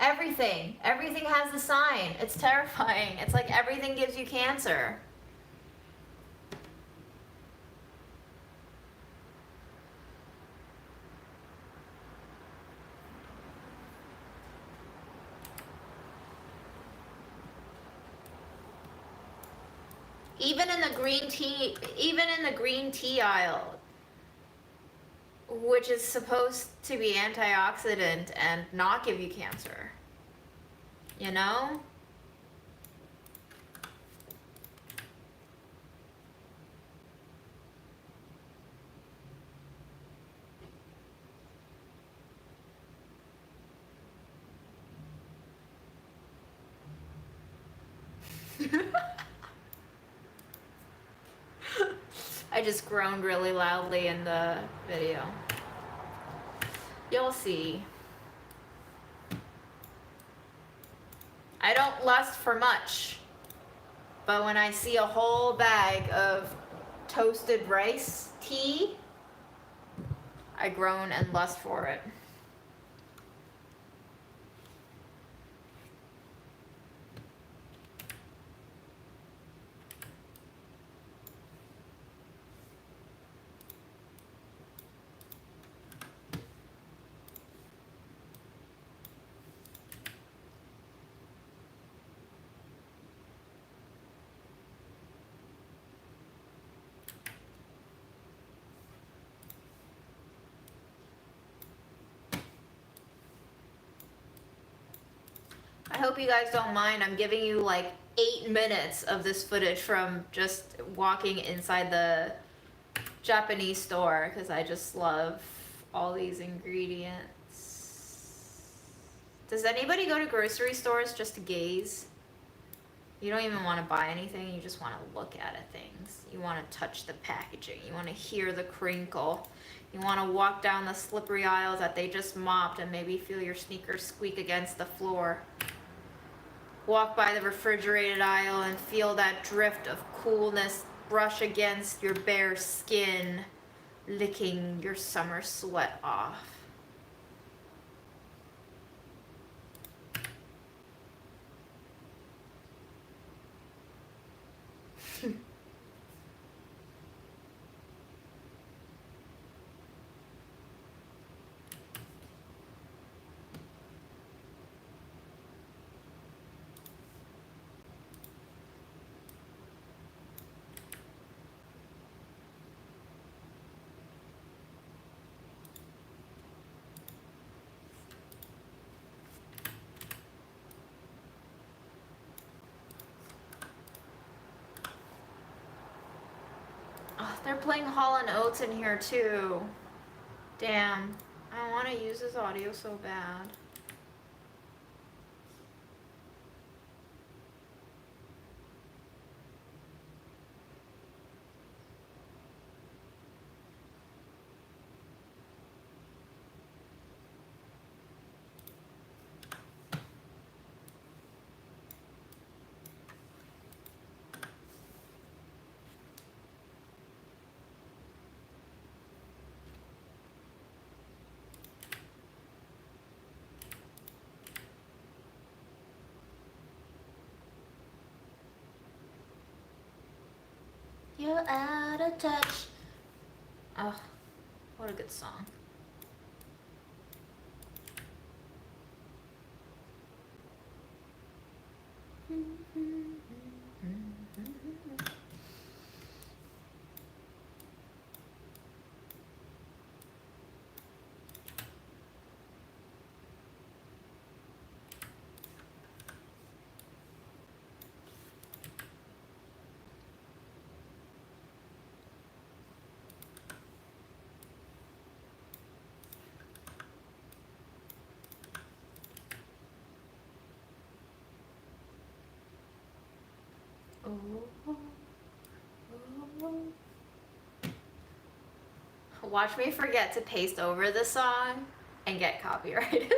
Everything. Everything has the sign. It's terrifying. It's like everything gives you cancer. Even in the green tea aisle, which is supposed to be antioxidant and not give you cancer. You know? I just groaned really loudly in the video. You'll see. I don't lust for much, but when I see a whole bag of toasted rice tea, I groan and lust for it. I hope you guys don't mind. I'm giving you like 8 minutes of this footage from just walking inside the Japanese store because I just love all these ingredients. Does anybody go to grocery stores just to gaze? You don't even want to buy anything, you just want to look at things. You want to touch the packaging, you want to hear the crinkle. You want to walk down the slippery aisles that they just mopped and maybe feel your sneakers squeak against the floor. Walk by the refrigerated aisle and feel that drift of coolness brush against your bare skin, licking your summer sweat off. Oh, they're playing Hall and Oates in here too. Damn. I want to use this audio so bad. You're out of touch. Oh, what a good song. Watch me forget to paste over the song and get copyrighted.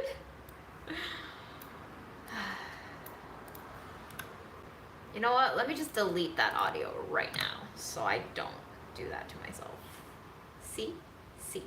You know what? Let me just delete that audio right now so I don't do that to myself. See? See.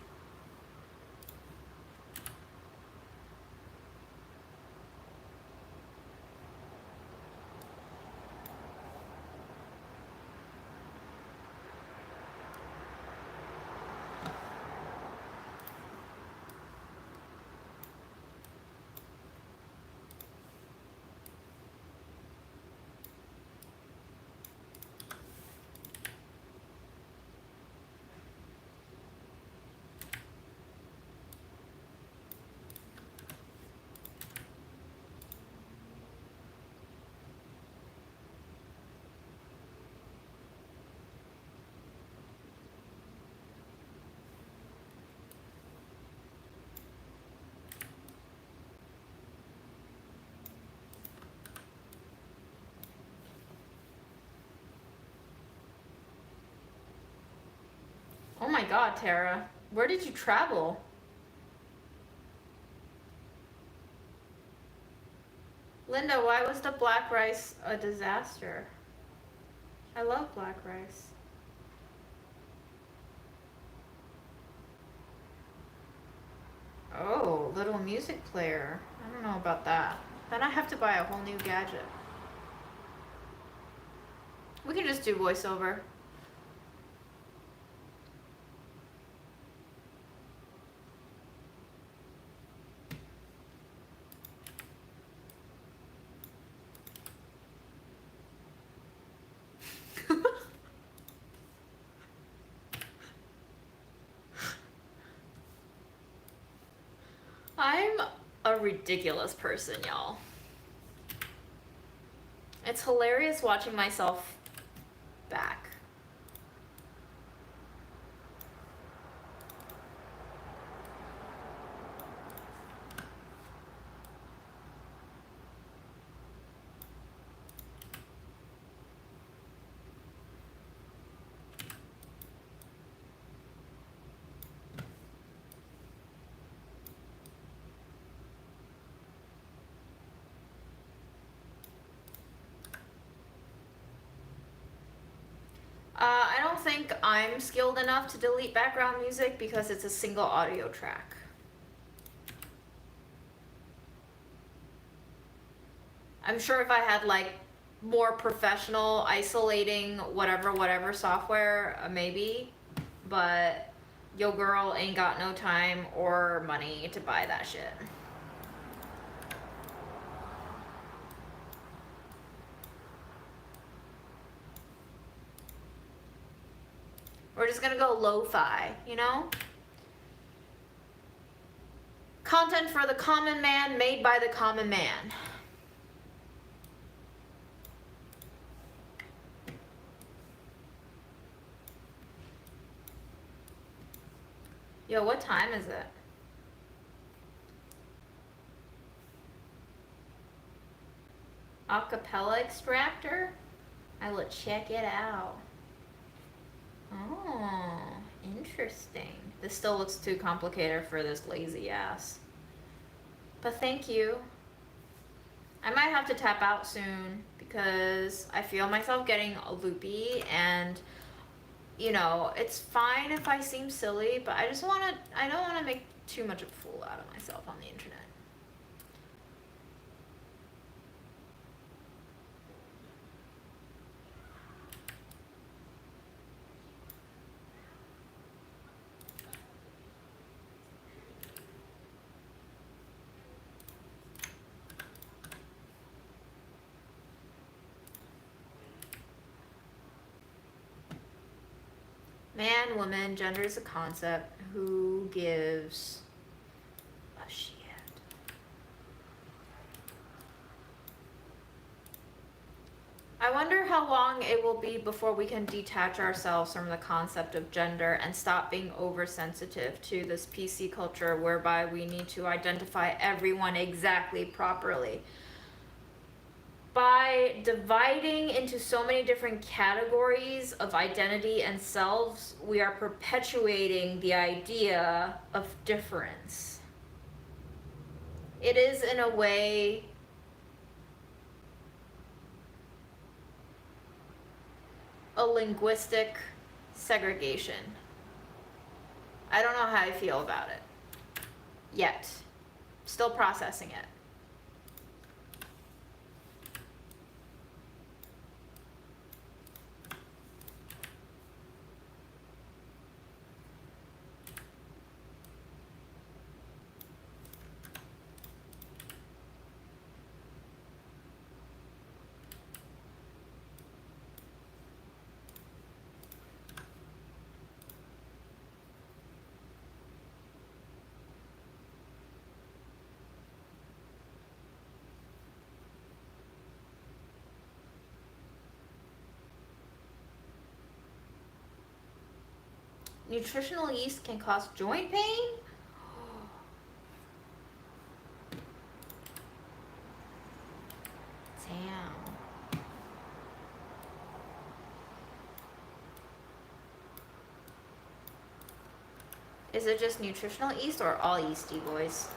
Oh my god, Tara. Where did you travel? Linda, why was the black rice a disaster? I love black rice. Oh, little music player. I don't know about that. Then I have to buy a whole new gadget. We can just do voiceover. I'm a ridiculous person, y'all. It's hilarious watching myself back. I don't think I'm skilled enough to delete background music because it's a single audio track. I'm sure if I had like more professional isolating whatever software, maybe, but yo girl ain't got no time or money to buy that shit. We're just gonna go lo-fi, you know? Content for the common man, made by the common man. Yo, what time is it? Acapella extractor? I will check it out. Oh, interesting. This still looks too complicated for this lazy ass. But thank you. I might have to tap out soon because I feel myself getting loopy, and you know, it's fine if I seem silly, but I don't want to make too much of a fool out of myself on the internet. Man, woman, gender is a concept. Who gives a shit? I wonder how long it will be before we can detach ourselves from the concept of gender and stop being oversensitive to this PC culture whereby we need to identify everyone exactly properly. By dividing into so many different categories of identity and selves, we are perpetuating the idea of difference. It is, in a way, a linguistic segregation. I don't know how I feel about it yet. Still processing it. Nutritional yeast can cause joint pain? Damn. Is it just nutritional yeast or all yeasty boys?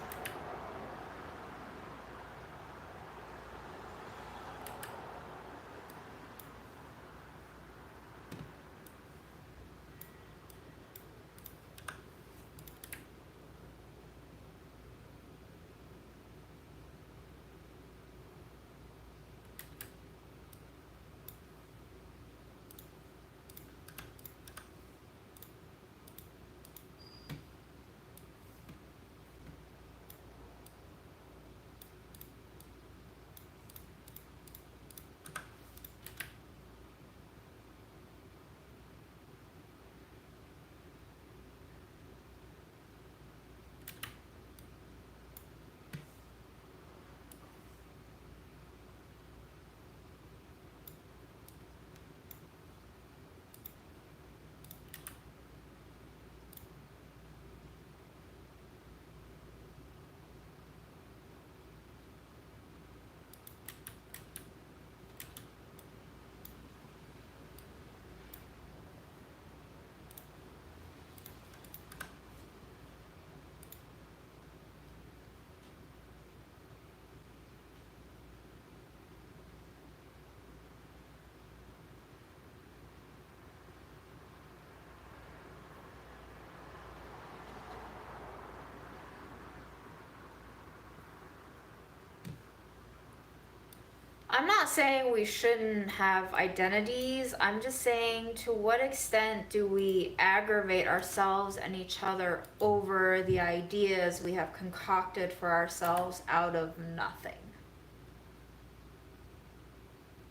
I'm not saying we shouldn't have identities. I'm just saying, to what extent do we aggravate ourselves and each other over the ideas we have concocted for ourselves out of nothing?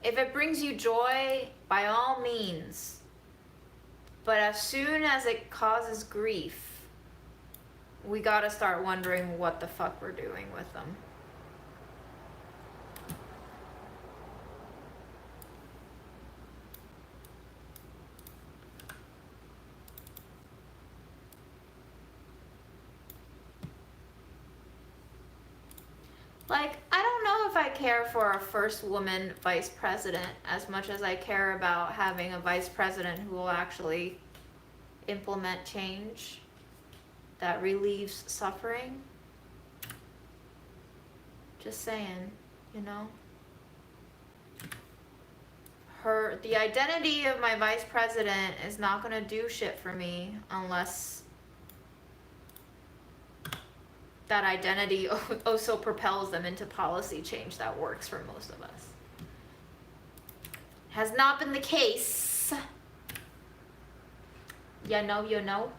If it brings you joy, by all means. But as soon as it causes grief, we gotta start wondering what the fuck we're doing with them. Like, I don't know if I care for a first woman vice president as much as I care about having a vice president who will actually implement change that relieves suffering. Just saying, you know? The identity of my vice president is not gonna do shit for me unless that identity also propels them into policy change that works for most of us. Has not been the case. You know, you know.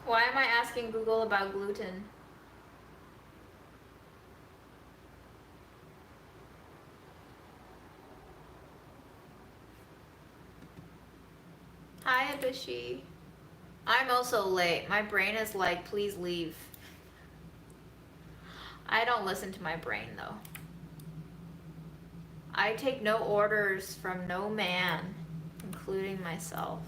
Why am I asking Google about gluten? Hi, Abishi. I'm also late. My brain is like, please leave. I don't listen to my brain, though. I take no orders from no man, including myself.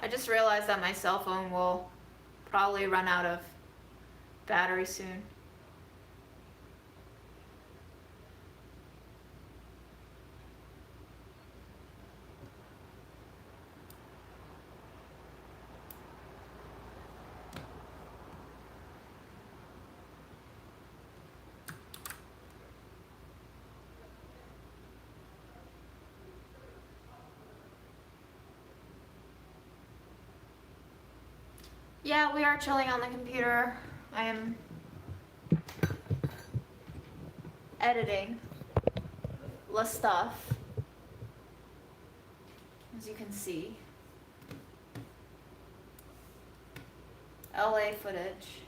I just realized that my cell phone will probably run out of battery soon. Yeah, we are chilling on the computer. I am editing less stuff, as you can see. LA footage.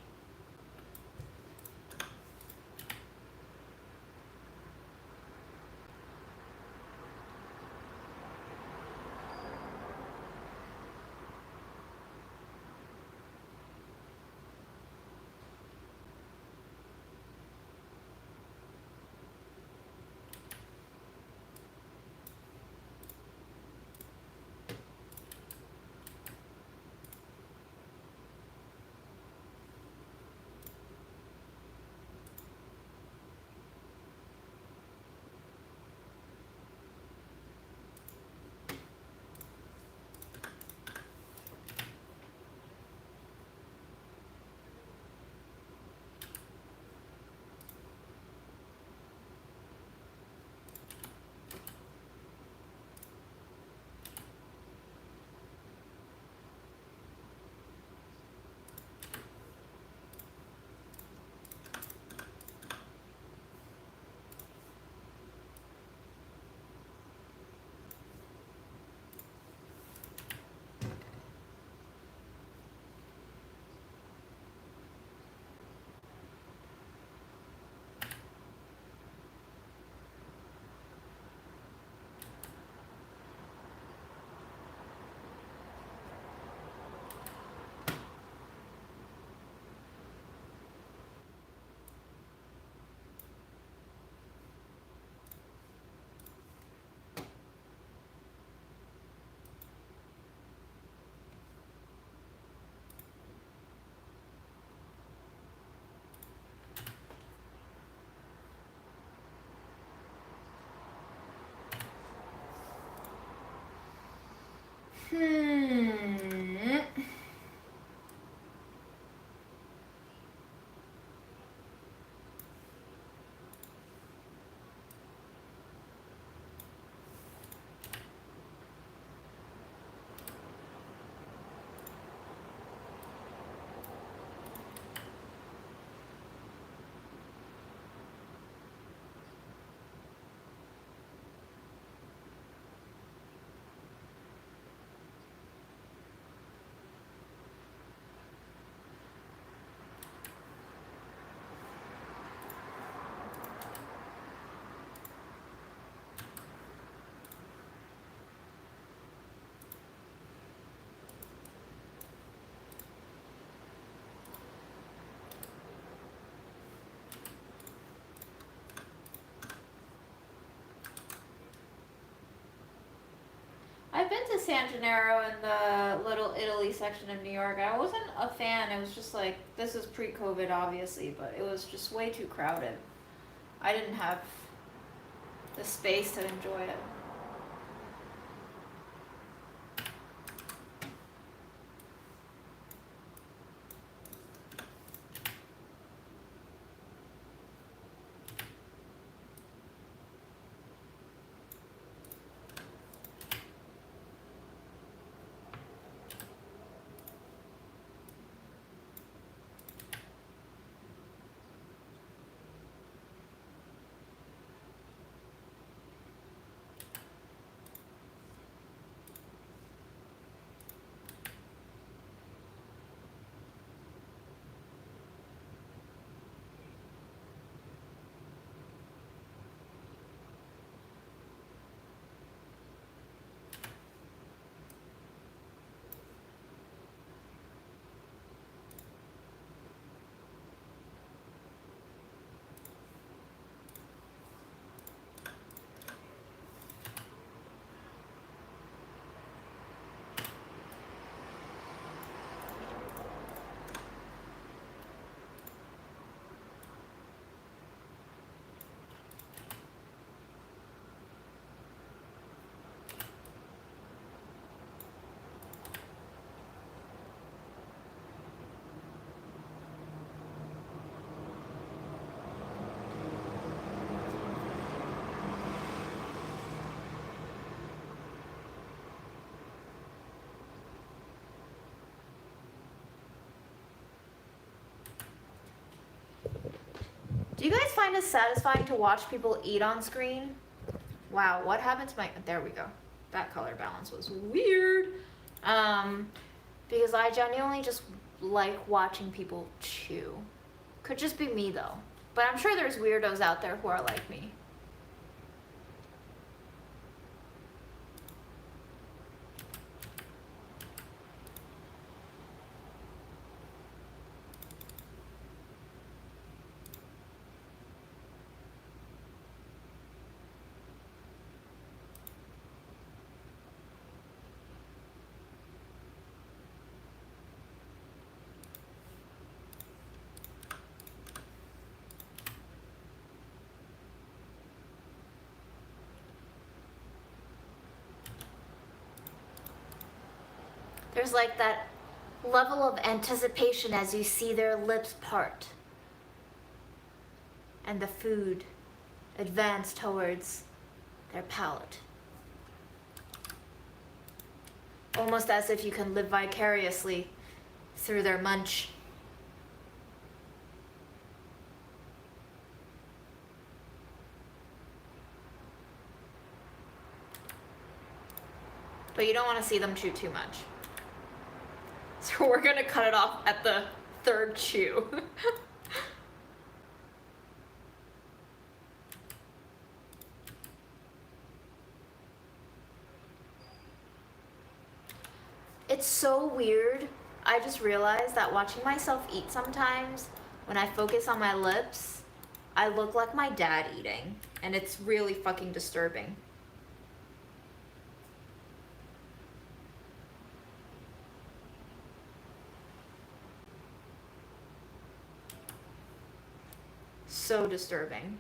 I've been to San Gennaro and the Little Italy section of New York. I wasn't a fan. It was just like, this is pre-COVID, obviously, but it was just way too crowded. I didn't have the space to enjoy it. Do you guys find it satisfying to watch people eat on screen? Wow, what happened to my... There we go. That color balance was weird. Because I genuinely just like watching people chew. Could just be me though. But I'm sure there's weirdos out there who are like me. There's like that level of anticipation as you see their lips part and the food advance towards their palate. Almost as if you can live vicariously through their munch. But you don't want to see them chew too much. So we're gonna cut it off at the third chew. It's so weird. I just realized that watching myself eat sometimes, when I focus on my lips, I look like my dad eating. And it's really fucking disturbing. So disturbing.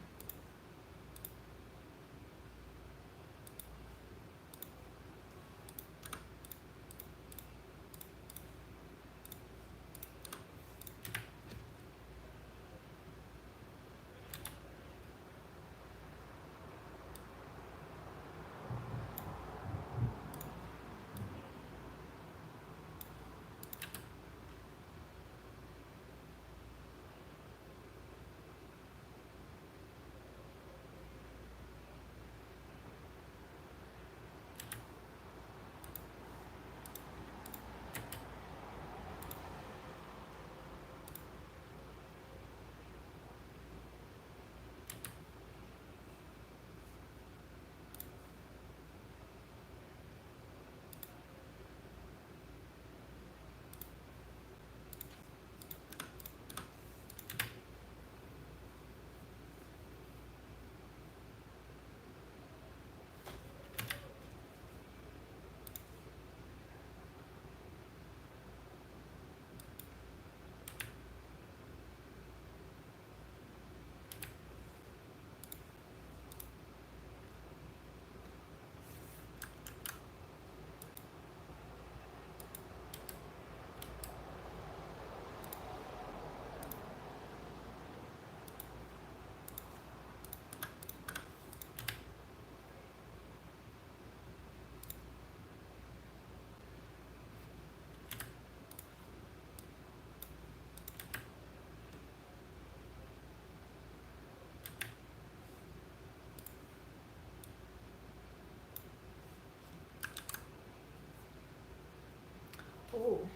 Ooh.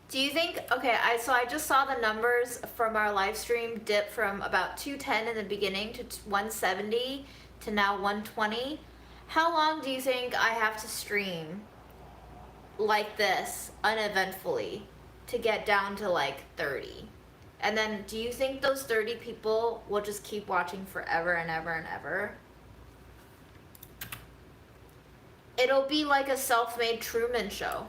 Do you think, okay, I just saw the numbers from our live stream dip from about 210 in the beginning to 170 to now 120. How long do you think I have to stream like this uneventfully to get down to like 30? And then do you think those 30 people will just keep watching forever and ever and ever? It'll be like a self-made Truman Show.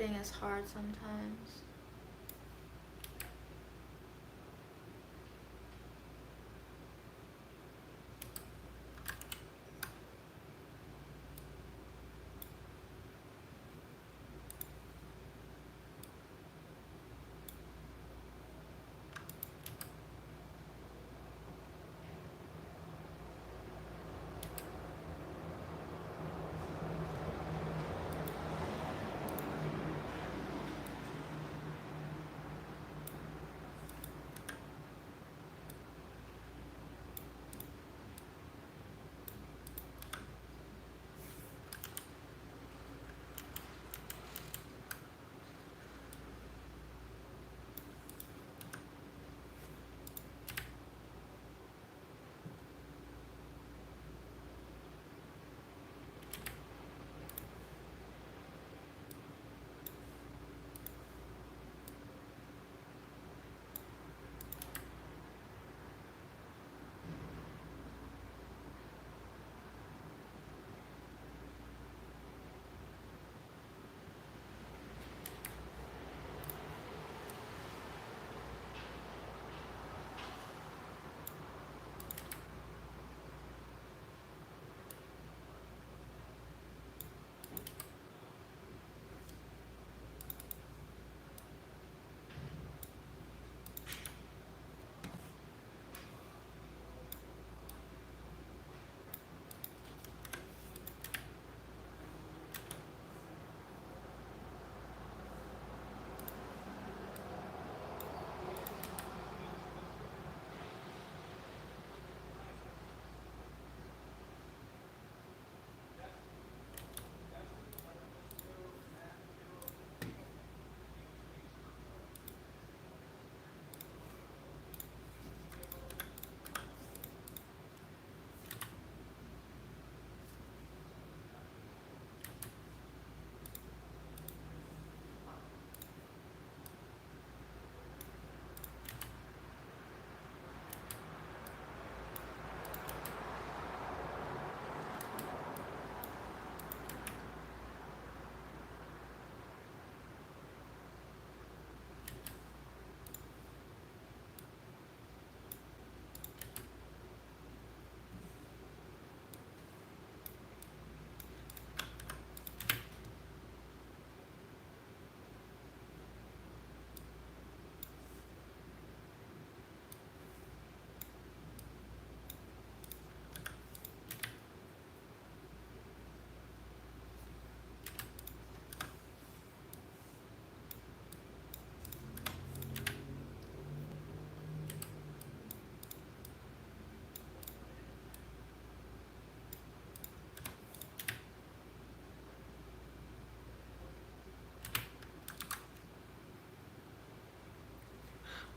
typing is hard sometimes.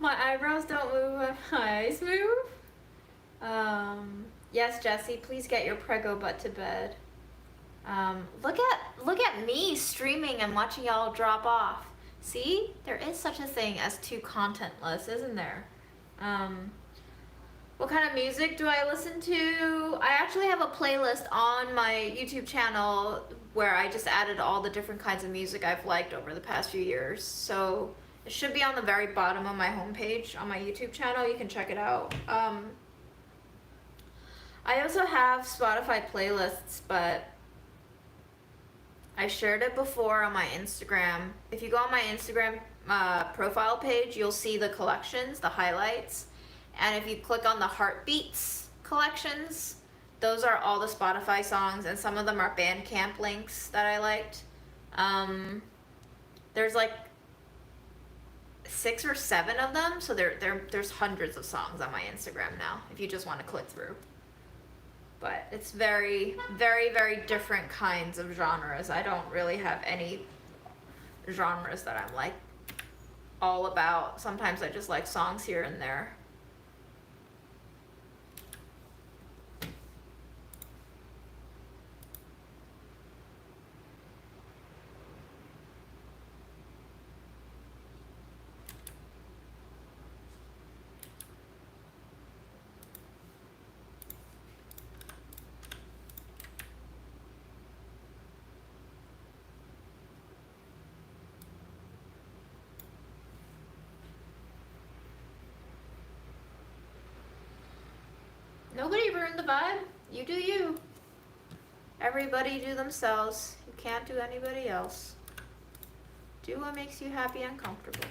My eyebrows don't move when my eyes move. Yes, Jesse, please get your prego butt to bed. Look at me streaming and watching y'all drop off. See, there is such a thing as too contentless, isn't there? What kind of music do I listen to? I actually have a playlist on my YouTube channel where I just added all the different kinds of music I've liked over the past few years. So it should be on the very bottom of my homepage on my YouTube channel. You can check it out. I also have Spotify playlists, but I shared it before on my Instagram. If you go on my Instagram profile page, you'll see the collections, the highlights. And if you click on the heartbeats collections, those are all the Spotify songs, and some of them are Bandcamp links that I liked. There's like 6 or 7 of them, so there's hundreds of songs on my Instagram now, if you just want to click through. But it's very, very, very different kinds of genres. I don't really have any genres that I'm like all about. Sometimes I just like songs here and there. Nobody ruined the vibe. You do you. Everybody do themselves. You can't do anybody else. Do what makes you happy and comfortable.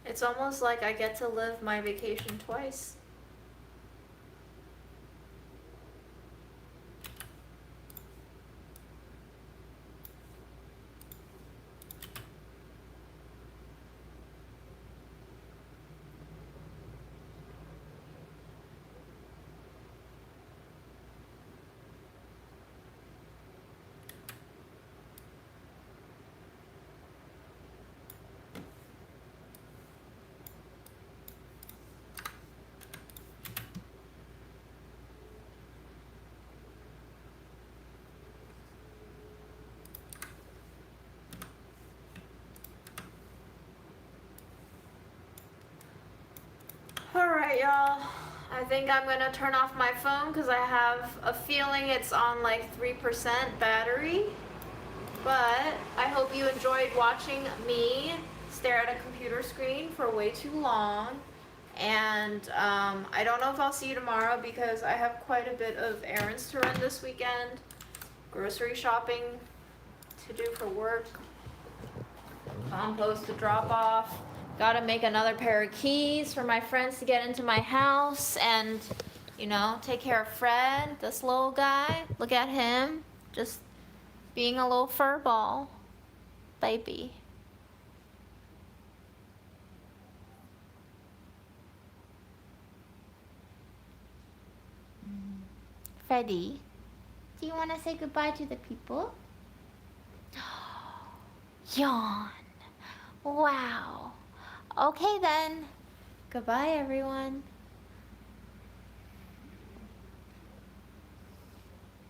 It's almost like I get to live my vacation twice. Alright, y'all. I think I'm gonna turn off my phone because I have a feeling it's on like 3% battery. But I hope you enjoyed watching me stare at a computer screen for way too long. And I don't know if I'll see you tomorrow because I have quite a bit of errands to run this weekend. Grocery shopping to do for work. Compost to drop off. Gotta make another pair of keys for my friends to get into my house and, you know, take care of Fred, this little guy. Look at him, just being a little fur ball. Baby. Freddie, do you want to say goodbye to the people? Yawn. Wow. Okay then. Goodbye, everyone.